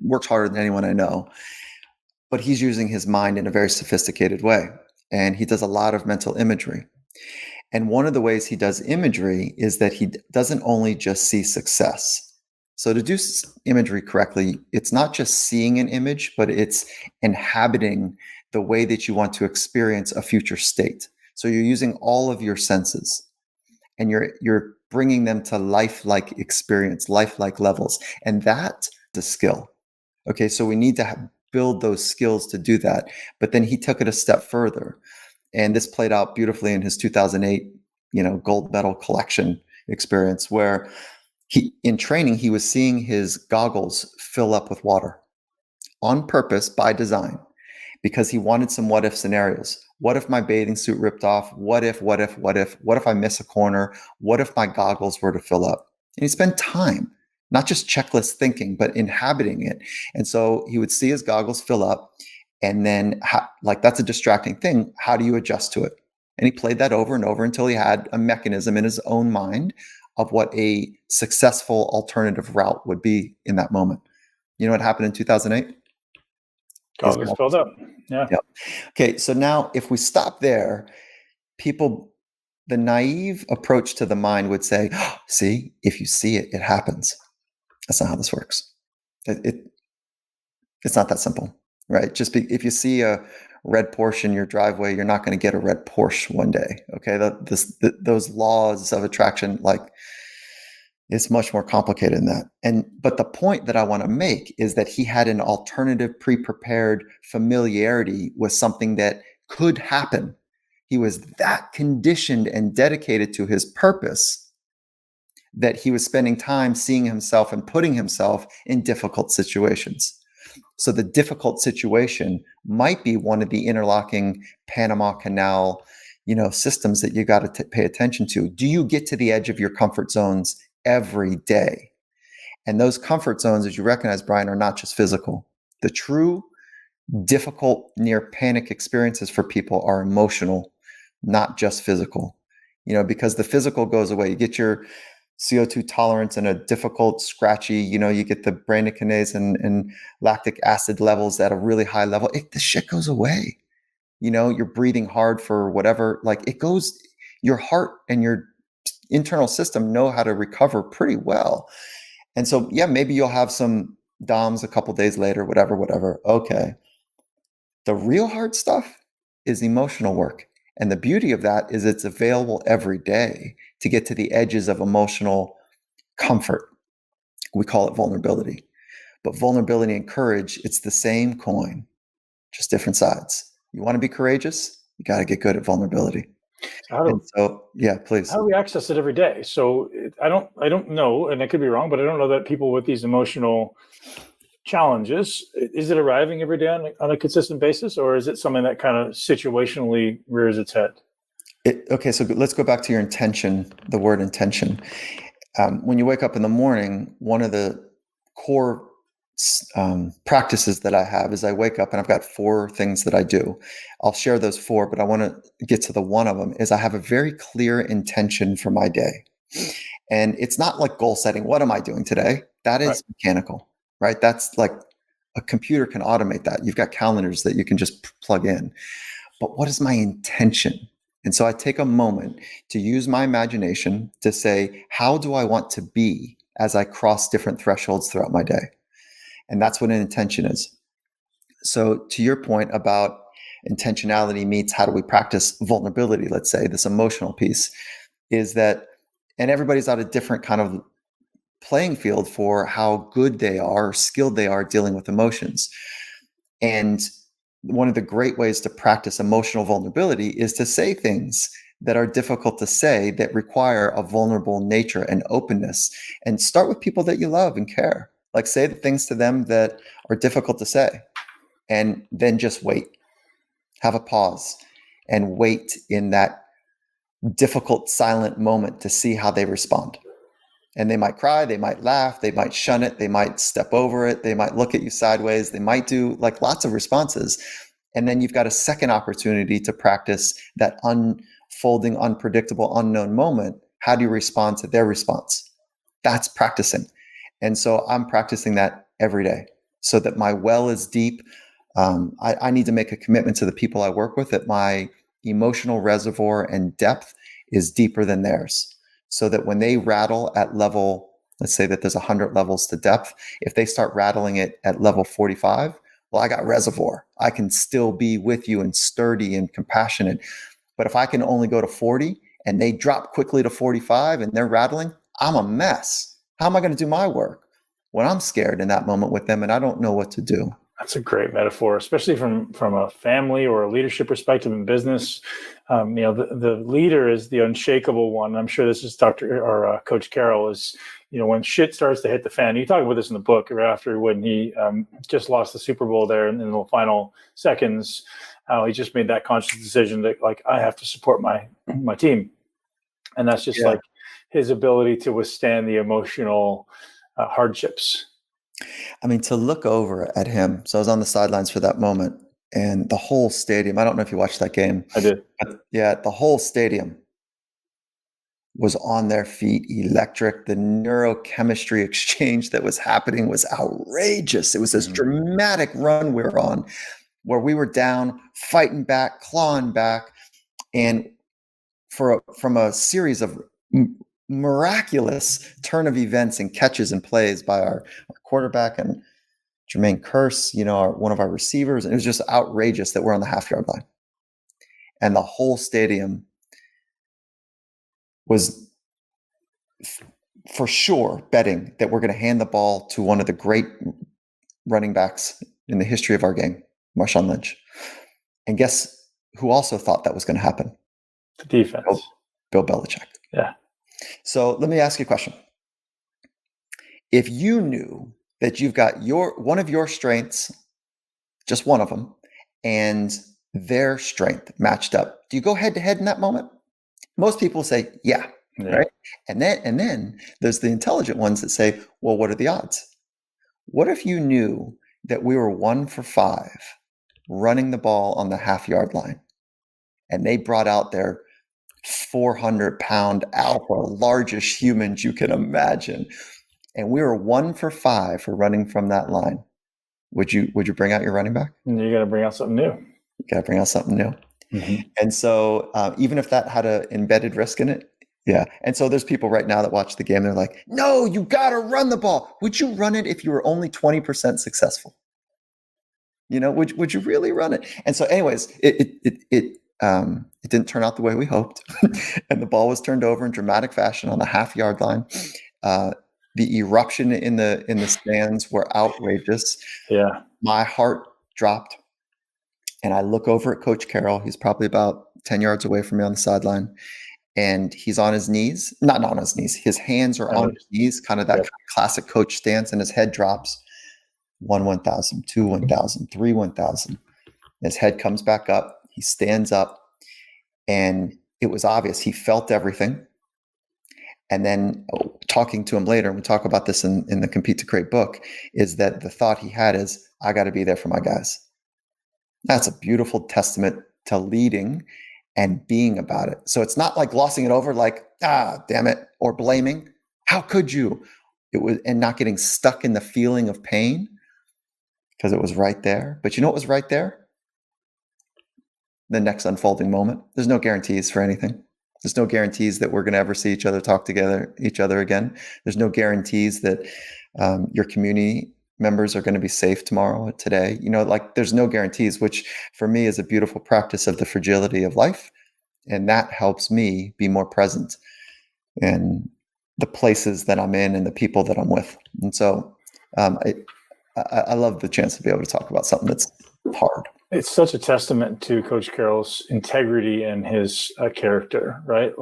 works harder than anyone I know, but he's using his mind in a very sophisticated way, and he does a lot of mental imagery. And one of the ways he does imagery is that he doesn't only just see success. So to do imagery correctly, it's not just seeing an image, but it's inhabiting the way that you want to experience a future state. So you're using all of your senses, and you're bringing them to lifelike experience, lifelike levels, and that's a skill. Okay, so we need to build those skills to do that. But then he took it a step further, and this played out beautifully in his 2008, gold medal collection experience, where in training, he was seeing his goggles fill up with water on purpose by design, because he wanted some what if scenarios. What if my bathing suit ripped off? What if I miss a corner? What if my goggles were to fill up? And he spent time, not just checklist thinking, but inhabiting it. And so he would see his goggles fill up, and then that's a distracting thing. How do you adjust to it? And he played that over and over until he had a mechanism in his own mind of what a successful alternative route would be in that moment. You know what happened in 2008? Goggles filled up. Yeah. Yep. Okay, so now if we stop there, people the naive approach to the mind would say, oh, see, if you see it, it happens. That's not how this works. It's not that simple, right? If you see a red Porsche in your driveway, you're not going to get a red Porsche one day. Okay, those laws of attraction, like, it's much more complicated than that. But the point that I want to make is that he had an alternative, pre-prepared familiarity with something that could happen. He was that conditioned and dedicated to his purpose that he was spending time seeing himself and putting himself in difficult situations. So the difficult situation might be one of the interlocking Panama Canal, systems that you got to pay attention to. Do you get to the edge of your comfort zones every day? And those comfort zones, as you recognize, Brian, are not just physical. The true difficult, near panic experiences for people are emotional, not just physical. Because the physical goes away. You get your CO2 tolerance and a difficult, scratchy, you get the bradykinase and lactic acid levels at a really high level. The shit goes away. You're breathing hard for whatever, it goes, your heart and your internal system know how to recover pretty well. And so, yeah, maybe you'll have some DOMs a couple days later, whatever. Okay. The real hard stuff is emotional work. And the beauty of that is it's available every day to get to the edges of emotional comfort. We call it vulnerability. But vulnerability and courage, it's the same coin, just different sides. You want to be courageous? You got to get good at vulnerability. Yeah, please. How do we access it every day? So I don't know, and I could be wrong, but I don't know that people with these emotional challenges, is it arriving every day on a consistent basis, or is it something that kind of situationally rears its head? Okay, so let's go back to your intention, the word intention. When you wake up in the morning, one of the core practices that I have is I wake up and I've got 4 things that I do. I'll share those 4, but I want to get to the one of them is I have a very clear intention for my day. And it's not like goal setting. What am I doing today? That is mechanical, right? That's like a computer can automate that. You've got calendars that you can just plug in. But what is my intention? And so I take a moment to use my imagination to say, how do I want to be as I cross different thresholds throughout my day? And that's what an intention is. So to your point about intentionality meets how do we practice vulnerability, let's say, this emotional piece, is that, and everybody's at a different kind of playing field for how good they are, skilled they are dealing with emotions. And one of the great ways to practice emotional vulnerability is to say things that are difficult to say, that require a vulnerable nature and openness, and start with people that you love and care. Like, say the things to them that are difficult to say, and then just wait. Have a pause and wait in that difficult, silent moment to see how they respond. And they might cry, they might laugh, they might shun it, they might step over it, they might look at you sideways, they might do lots of responses. And then you've got a second opportunity to practice that unfolding, unpredictable, unknown moment. How do you respond to their response? That's practicing. And so I'm practicing that every day so that my well is deep. I need to make a commitment to the people I work with that my emotional reservoir and depth is deeper than theirs. So that when they rattle at level, let's say that there's 100 levels to depth, if they start rattling it at level 45, well, I got reservoir. I can still be with you and sturdy and compassionate. But if I can only go to 40 and they drop quickly to 45 and they're rattling, I'm a mess. How am I going to do my work when I'm scared in that moment with them and I don't know what to do? That's a great metaphor, especially from a family or a leadership perspective in business. The leader is the unshakable one. I'm sure this is Coach Carroll is, when shit starts to hit the fan. You talk about this in the book right after when he just lost the Super Bowl there in the final seconds. He just made that conscious decision that I have to support my team, and that's just his ability to withstand the emotional hardships. I mean, to look over at him. So I was on the sidelines for that moment, and the whole stadium, I don't know if you watched that game. I did. But yeah, the whole stadium was on their feet, electric. The neurochemistry exchange that was happening was outrageous. It was this dramatic run we were on where we were down, fighting back, clawing back. And from a series of miraculous turn of events and catches and plays by our quarterback and Jermaine Kearse, one of our receivers. And it was just outrageous that we're on the half-yard line. And the whole stadium was for sure betting that we're going to hand the ball to one of the great running backs in the history of our game, Marshawn Lynch. And guess who also thought that was going to happen? The defense. Bill Belichick. Yeah. So let me ask you a question. If you knew that you've got one of your strengths, just one of them, and their strength matched up, do you go head to head in that moment? Most people say, yeah. Right. And then there's the intelligent ones that say, well, what are the odds? What if you knew that we were 1 for 5 running the ball on the half-yard line, and they brought out their 400-pound alpha, largest humans you can imagine, and we were 1 for 5 for running from that line? Would you bring out your running back? You got to bring out something new. You got to bring out something new. Mm-hmm. And so even if that had an embedded risk in it, yeah. And so there's people right now that watch the game. They're like, no, you got to run the ball. Would you run it if you were only 20% successful? Would you really run it? And so anyways, it didn't turn out the way we hoped. And the ball was turned over in dramatic fashion on the half-yard line. The eruption in the stands were outrageous. Yeah. My heart dropped. And I look over at Coach Carroll. He's probably about 10 yards away from me on the sideline. And he's on his knees, not on his knees. His hands are on his knees, kind of that kind of classic coach stance, and his head drops. 1,000, 2 1,000, 3 1,000. His head comes back up. He stands up, and it was obvious he felt everything. And then talking to him later, and we talk about this in the Compete to Create book, is that the thought he had is, I got to be there for my guys. That's a beautiful testament to leading and being about it. So it's not like glossing it over, like, damn it, or blaming. How could you? It was, and not getting stuck in the feeling of pain, because it was right there. But you know what was right there? The next unfolding moment. There's no guarantees for anything. There's no guarantees that we're going to ever see each other talk together, each other again. There's no guarantees that your community members are going to be safe tomorrow, today. There's no guarantees, which for me is a beautiful practice of the fragility of life. And that helps me be more present in the places that I'm in and the people that I'm with. And so I love the chance to be able to talk about something that's hard. It's such a testament to Coach Carroll's integrity and his character, right?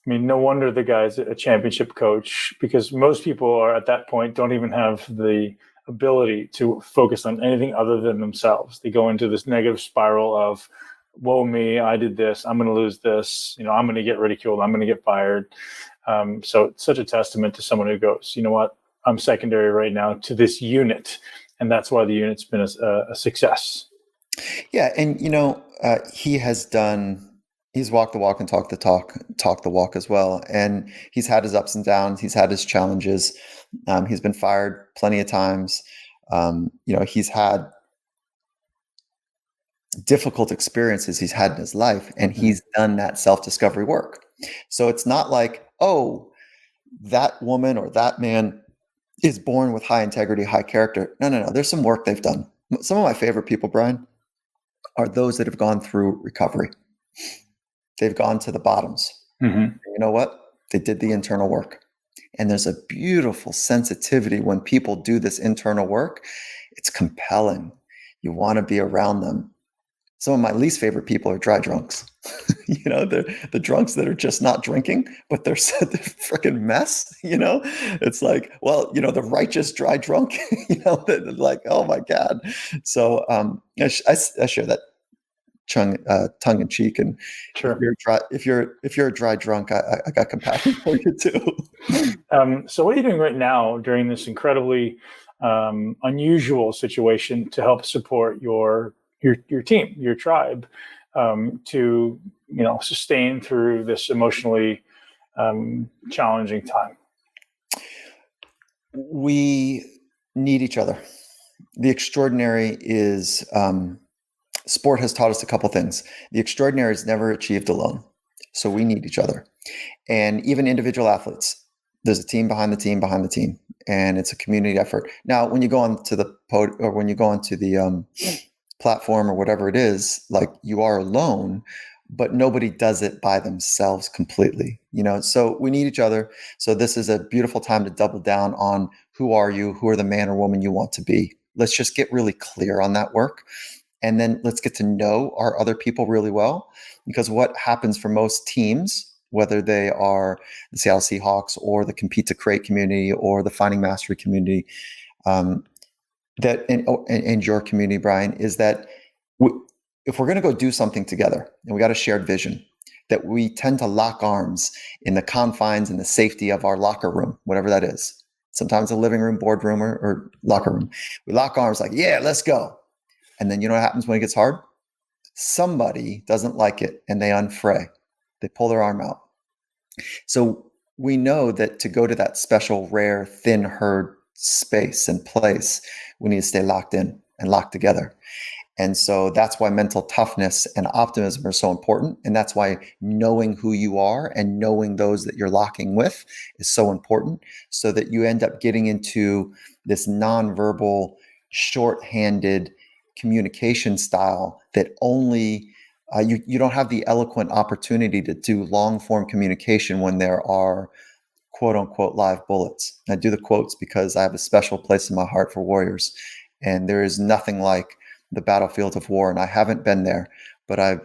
No wonder the guy's a championship coach, because most people are at that point don't even have the ability to focus on anything other than themselves. They go into this negative spiral of, woe me, I did this, I'm going to lose this, I'm going to get ridiculed, I'm going to get fired. So it's such a testament to someone who goes, you know what, I'm secondary right now to this unit. And that's why the unit's been a success. Yeah. And, he's walked the walk and talked the walk as well. And he's had his ups and downs. He's had his challenges. He's been fired plenty of times. He's had difficult experiences he's had in his life, and he's done that self-discovery work. So it's not like, oh, that woman or that man is born with high integrity, high character. No. There's some work they've done. Some of my favorite people, Brian, are those that have gone through recovery. They've gone to the bottoms. Mm-hmm. You know what? They did the internal work. And there's a beautiful sensitivity when people do this internal work. It's compelling. You want to be around them. Some of my least favorite people are dry drunks. They're the drunks that are just not drinking, but they're freaking mess. It's like, well, the righteous dry drunk, like, oh my God. So I share that tongue in cheek, and sure. If you're a dry drunk, I got compassion for you too. So what are you doing right now during this incredibly unusual situation to help support your team, your tribe, to sustain through this emotionally challenging time? We need each other. The extraordinary is sport has taught us a couple things. The extraordinary is never achieved alone. So we need each other. And even individual athletes, there's a team behind the team behind the team, and it's a community effort. Now, when you go onto the or when you go onto the platform or whatever it is, like, you are alone, but nobody does it by themselves completely, so we need each other. So this is a beautiful time to double down on who are you, who are the man or woman you want to be. Let's just get really clear on that work. And then let's get to know our other people really well, because what happens for most teams, whether they are the Seattle Seahawks or the Compete to Create community or the Finding Mastery community, that in your community, Brian, is that if we're going to go do something together and we got a shared vision, that we tend to lock arms in the confines and the safety of our locker room, whatever that is. Sometimes a living room, boardroom, or locker room. We lock arms like, yeah, let's go. And then you know what happens when it gets hard? Somebody doesn't like it and they unfray. They pull their arm out. So we know that to go to that special, rare, thin herd space and place, we need to stay locked in and locked together. And so that's why mental toughness and optimism are so important. And that's why knowing who you are and knowing those that you're locking with is so important, so that you end up getting into this nonverbal, shorthanded communication style that only you don't have the eloquent opportunity to do long form communication when there are quote unquote live bullets. And I do the quotes because I have a special place in my heart for warriors, and there is nothing like the battlefield of war. And I haven't been there, but I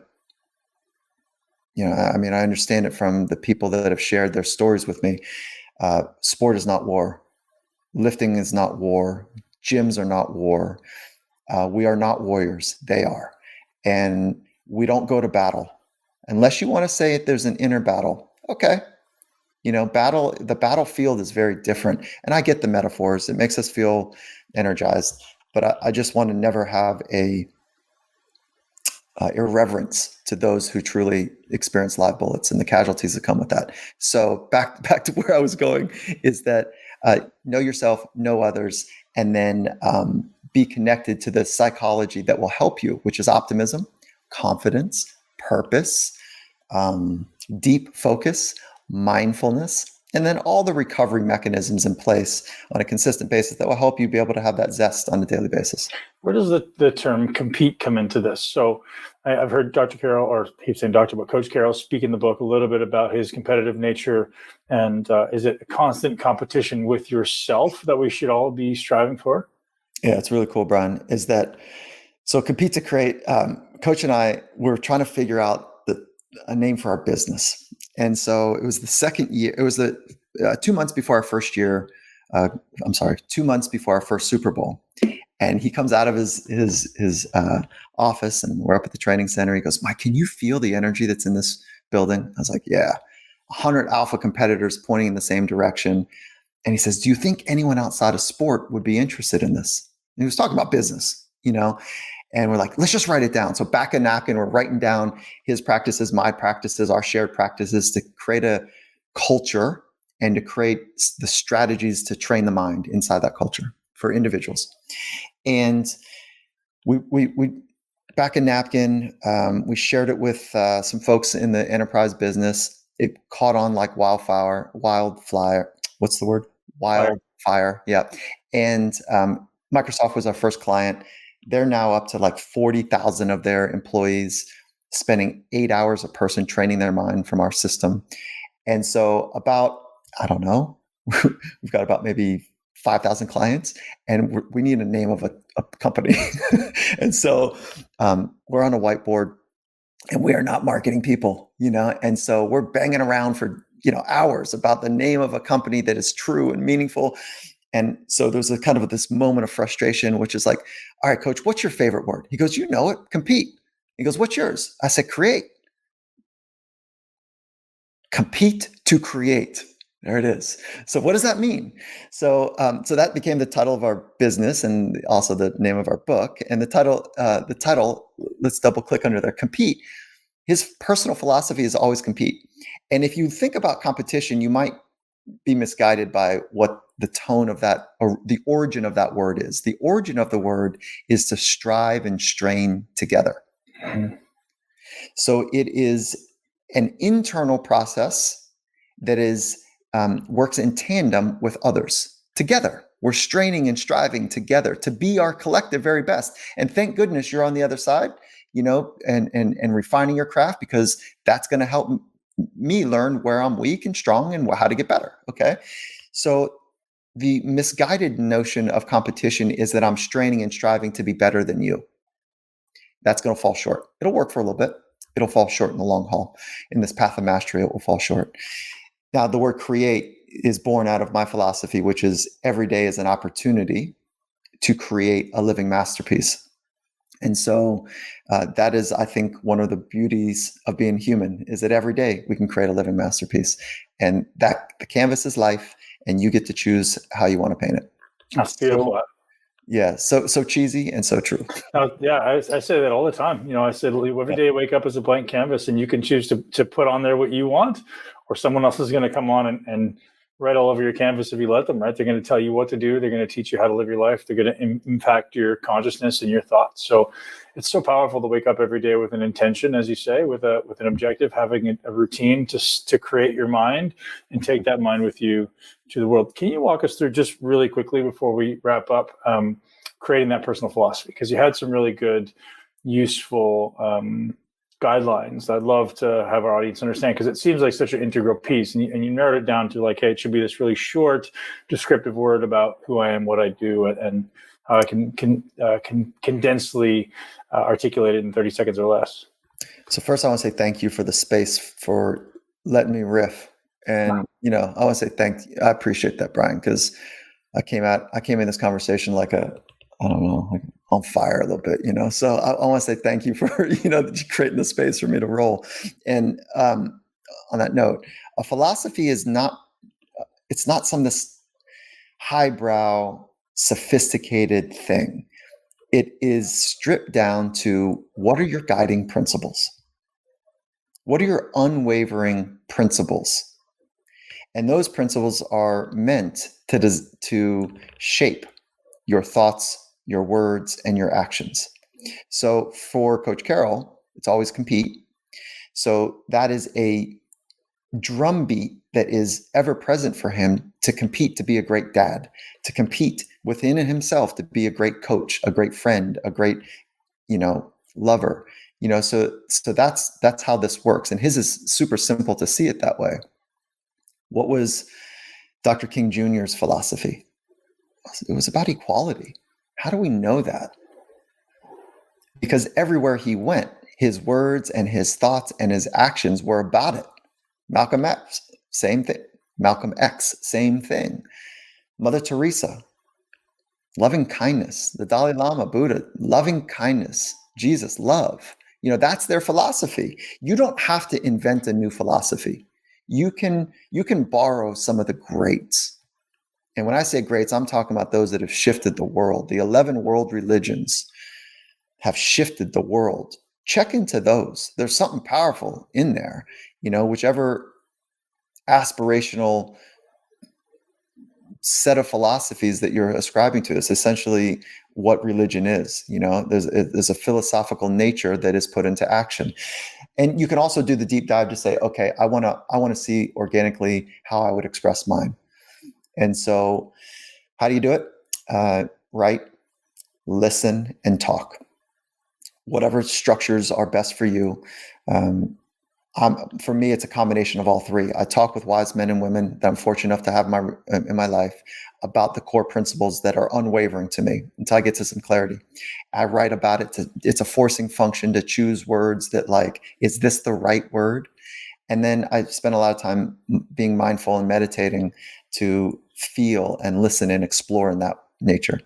understand it from the people that have shared their stories with me. Sport is not war. Lifting is not war. Gyms are not war. We are not warriors. They are. And we don't go to battle unless you want to say there's an inner battle. Okay. The battlefield is very different. And I get the metaphors. It makes us feel energized. But I just want to never have a irreverence to those who truly experience live bullets and the casualties that come with that. So back to where I was going is that know yourself, know others, and then be connected to the psychology that will help you, which is optimism, confidence, purpose, deep focus, mindfulness, and then all the recovery mechanisms in place on a consistent basis that will help you be able to have that zest on a daily basis. Where does the term compete come into this? So I've heard Dr. Carroll, or he's saying Dr., but Coach Carroll speak in the book a little bit about his competitive nature. And is it a constant competition with yourself that we should all be striving for? Yeah, it's really cool, Brian, is that, so Compete to Create, Coach and I were trying to figure out a name for our business. And so it was the second year, it was the 2 months before our first year, 2 months before our first Super Bowl. And he comes out of his office, and we're up at the training center. He goes, Mike, can you feel the energy that's in this building? I was like, yeah, 100 alpha competitors pointing in the same direction. And he says, do you think anyone outside of sport would be interested in this? And he was talking about business, and we're like, let's just write it down. So back a napkin, we're writing down his practices, my practices, our shared practices to create a culture and to create the strategies to train the mind inside that culture for individuals. And we back a napkin, we shared it with some folks in the enterprise business. It caught on like wildfire. What's the word? Wildfire. Yeah. And Microsoft was our first client. They're now up to like 40,000 of their employees spending 8 hours a person training their mind from our system. And so about, I don't know, we've got about maybe 5,000 clients, and we need a name of a company. And so we're on a whiteboard, and we are not marketing people, and so we're banging around for, hours about the name of a company that is true and meaningful. And so there's a kind of this moment of frustration, which is like, all right, Coach, what's your favorite word? He goes, you know it, compete. He goes, what's yours? I said, create. Compete to create. There it is. So what does that mean? So that became the title of our business and also the name of our book. And the title, let's double click under there, compete. His personal philosophy is always compete. And if you think about competition, you might be misguided by what the tone of that or the origin of that word is. The origin of the word is to strive and strain together. Mm-hmm. So it is an internal process that is works in tandem with others. Together, we're straining and striving together to be our collective very best. And thank goodness you're on the other side, and refining your craft, because that's going to help me learn where I'm weak and strong and how to get better. Okay. So the misguided notion of competition is that I'm straining and striving to be better than you. That's going to fall short. It'll work for a little bit. It'll fall short in the long haul. In this path of mastery, it will fall short. Now, the word create is born out of my philosophy, which is every day is an opportunity to create a living masterpiece. And so that is, I think, one of the beauties of being human, is that every day we can create a living masterpiece. And that the canvas is life, and you get to choose how you want to paint it. That's beautiful. Yeah, so cheesy and so true. Yeah, I say that all the time. I said every day I wake up as a blank canvas, and you can choose to put on there what you want, or someone else is going to come on and write all over your canvas if you let them, right? They're going to tell you what to do. They're going to teach you how to live your life. They're going to impact your consciousness and your thoughts. So it's so powerful to wake up every day with an intention, as you say, with an objective, having a routine to create your mind and take that mind with you to the world. Can you walk us through, just really quickly before we wrap up, creating that personal philosophy? Because you had some really good, useful guidelines I'd love to have our audience understand, because it seems like such an integral piece, and you narrowed it down to like, hey, it should be this really short, descriptive word about who I am, what I do, and how I can condensely articulate it in 30 seconds or less. So first, I want to say thank you for the space for letting me riff, and I want to say thank you. I appreciate that, Brian, because I came in this conversation like on fire a little bit, so I want to say thank you for, creating the space for me to roll. And on that note, a philosophy is not this highbrow, sophisticated thing. It is stripped down to, what are your guiding principles? What are your unwavering principles? And those principles are meant to shape your thoughts, your words, and your actions. So for Coach Carroll, it's always compete. So that is a drumbeat that is ever present for him, to compete to be a great dad, to compete within himself to be a great coach, a great friend, a great, lover. So that's how this works. And his is super simple to see it that way. What was Dr. King Jr.'s philosophy? It was about equality. How do we know that? Because everywhere he went, his words and his thoughts and his actions were about it. Malcolm X, same thing. Malcolm X, same thing. Mother Teresa, loving kindness. The Dalai Lama, Buddha, loving kindness. Jesus, love. That's their philosophy. You don't have to invent a new philosophy. You can borrow some of the greats. And when I say greats, I'm talking about those that have shifted the world. The 11 world religions have shifted the world. Check into those. There's something powerful in there. Whichever aspirational set of philosophies that you're ascribing to is essentially what religion is. There's a philosophical nature that is put into action. And you can also do the deep dive to say, okay, I want to see organically how I would express mine. And so how do you do it? Write, listen, and talk. Whatever structures are best for you. For me, it's a combination of all three. I talk with wise men and women that I'm fortunate enough to have in my life about the core principles that are unwavering to me until I get to some clarity. I write about it. It's a forcing function to choose words that, like, is this the right word? And then I spend a lot of time being mindful and meditating to feel and listen and explore in that nature.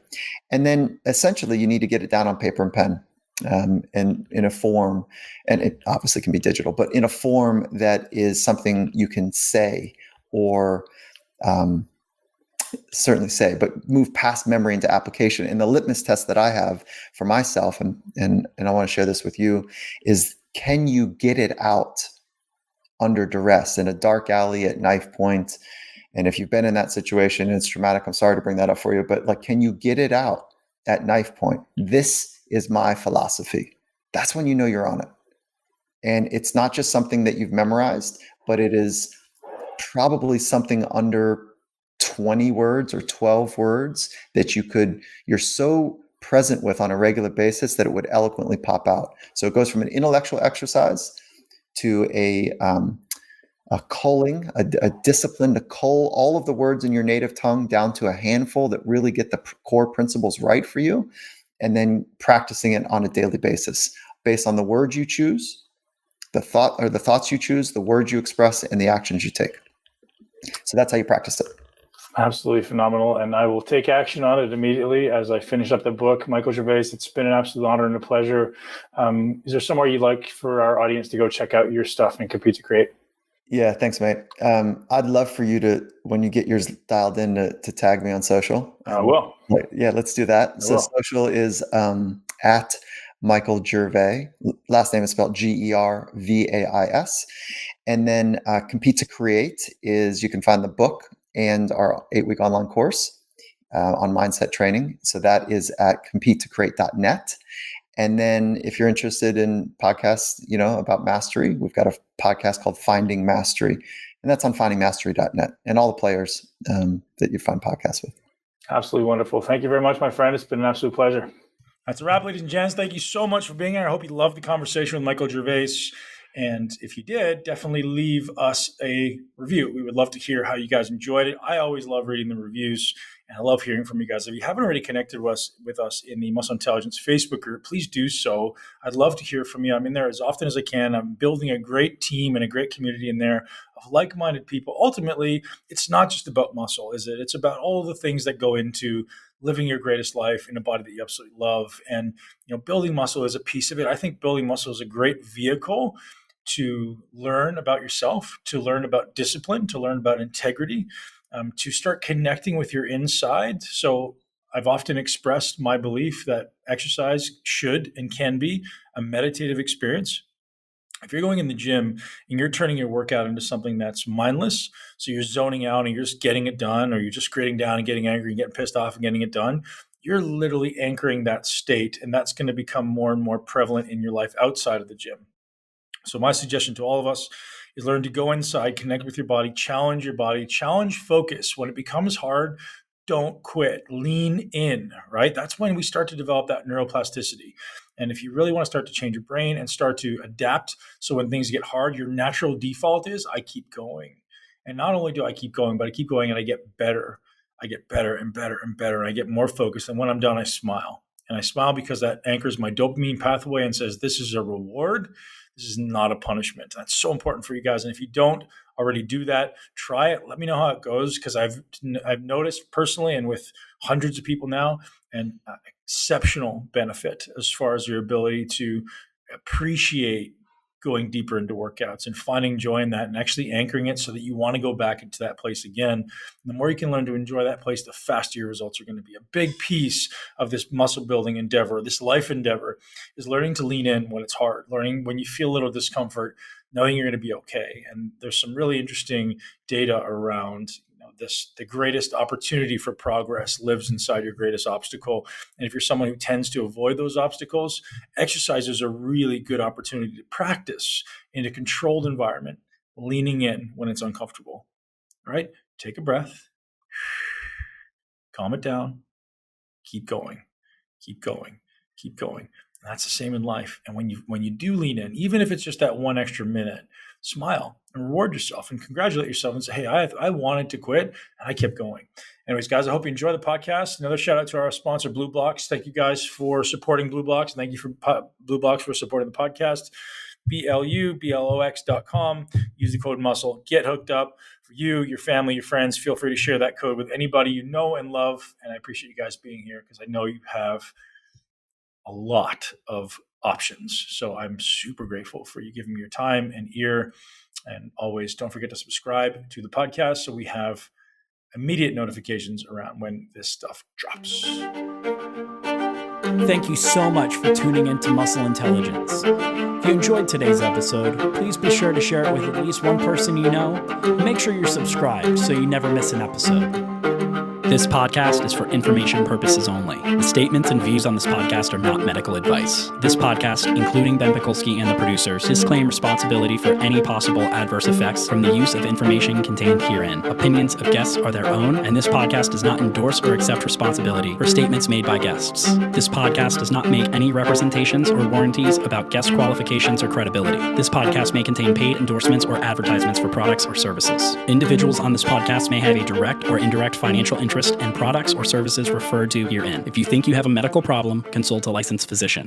And then essentially you need to get it down on paper and pen, and in a form, and it obviously can be digital, but in a form that is something you can say, or certainly say, but move past memory into application. And the litmus test that I have for myself, and I want to share this with you, is, can you get it out under duress, in a dark alley at knife point? And if you've been in that situation, it's traumatic. I'm sorry to bring that up for you, but like, can you get it out at knife point? This is my philosophy. That's when you know you're on it. And it's not just something that you've memorized, but it is probably something under 20 words or 12 words that you're so present with on a regular basis that it would eloquently pop out. So it goes from an intellectual exercise to a culling, a discipline to cull all of the words in your native tongue down to a handful that really get the core principles right for you, and then practicing it on a daily basis based on the words you choose, the thoughts you choose, the words you express, and the actions you take. So that's how you practice it. Absolutely phenomenal. And I will take action on it immediately as I finish up the book. Michael Gervais, it's been an absolute honor and a pleasure. Is there somewhere you'd like for our audience to go check out your stuff and Compete to Create? Yeah, thanks, mate. I'd love for you to, when you get yours dialed in, to tag me on social. I will. Yeah, let's do that. So social is at Michael Gervais. Last name is spelled Gervais. And then Compete to Create is, you can find the book and our 8-week online course on mindset training. So that is at competetocreate.net. And then if you're interested in podcasts, about mastery, we've got a podcast called Finding Mastery, and that's on findingmastery.net and all the players that you find podcasts with. Absolutely wonderful. Thank you very much, my friend. It's been an absolute pleasure. That's a wrap, ladies and gents. Thank you so much for being here. I hope you loved the conversation with Michael Gervais. And if you did, definitely leave us a review. We would love to hear how you guys enjoyed it. I always love reading the reviews, and I love hearing from you guys. If you haven't already connected with us in the Muscle Intelligence Facebook group, please do so. I'd love to hear from you. I'm in there as often as I can. I'm building a great team and a great community in there of like-minded people. Ultimately, it's not just about muscle, is it? It's about all the things that go into living your greatest life in a body that you absolutely love. And building muscle is a piece of it. I think building muscle is a great vehicle to learn about yourself, to learn about discipline, to learn about integrity, to start connecting with your inside. So I've often expressed my belief that exercise should and can be a meditative experience. If you're going in the gym and you're turning your workout into something that's mindless, so you're zoning out and you're just getting it done, or you're just gritting down and getting angry and getting pissed off and getting it done, you're literally anchoring that state, and that's going to become more and more prevalent in your life outside of the gym. So my suggestion to all of us is learn to go inside, connect with your body, challenge focus. When it becomes hard, don't quit, lean in, right? That's when we start to develop that neuroplasticity. And if you really want to start to change your brain and start to adapt, so when things get hard, your natural default is, I keep going. And not only do I keep going, but I keep going and I get better. I get better and better and better. And I get more focused. And when I'm done, I smile. And I smile because that anchors my dopamine pathway and says, this is a reward. This is not a punishment. That's so important for you guys. And if you don't already do that, try it. Let me know how it goes, because I've noticed personally and with hundreds of people now an exceptional benefit as far as your ability to appreciate going deeper into workouts and finding joy in that and actually anchoring it so that you want to go back into that place again. And the more you can learn to enjoy that place, the faster your results are going to be. A big piece of this muscle building endeavor, this life endeavor, is learning to lean in when it's hard, learning when you feel a little discomfort, knowing you're going to be okay. And there's some really interesting data around the greatest opportunity for progress lives inside your greatest obstacle. And if you're someone who tends to avoid those obstacles, exercise is a really good opportunity to practice in a controlled environment, leaning in when it's uncomfortable, right? Take a breath, calm it down, keep going, keep going, keep going. And that's the same in life. And when you do lean in, even if it's just that one extra minute, smile and reward yourself and congratulate yourself and say, hey, I wanted to quit and I kept going. Anyways, guys, I hope you enjoy the podcast. Another shout out to our sponsor, Blue Blocks. Thank you guys for supporting Blue Blocks. Thank you for Blue Blocks for supporting the podcast. BLUBLOX.com. Use the code MUSCLE. Get hooked up for you, your family, your friends. Feel free to share that code with anybody you know and love. And I appreciate you guys being here because I know you have a lot of options. So I'm super grateful for you giving me your time and ear. And always don't forget to subscribe to the podcast so we have immediate notifications around when this stuff drops. Thank you so much for tuning into Muscle Intelligence. If you enjoyed today's episode, please be sure to share it with at least one person you know. And make sure you're subscribed so you never miss an episode. This podcast is for information purposes only. The statements and views on this podcast are not medical advice. This podcast, including Ben Pakulski and the producers, disclaim responsibility for any possible adverse effects from the use of information contained herein. Opinions of guests are their own, and this podcast does not endorse or accept responsibility for statements made by guests. This podcast does not make any representations or warranties about guest qualifications or credibility. This podcast may contain paid endorsements or advertisements for products or services. Individuals on this podcast may have a direct or indirect financial interest in products or services referred to herein. If you think you have a medical problem, consult a licensed physician.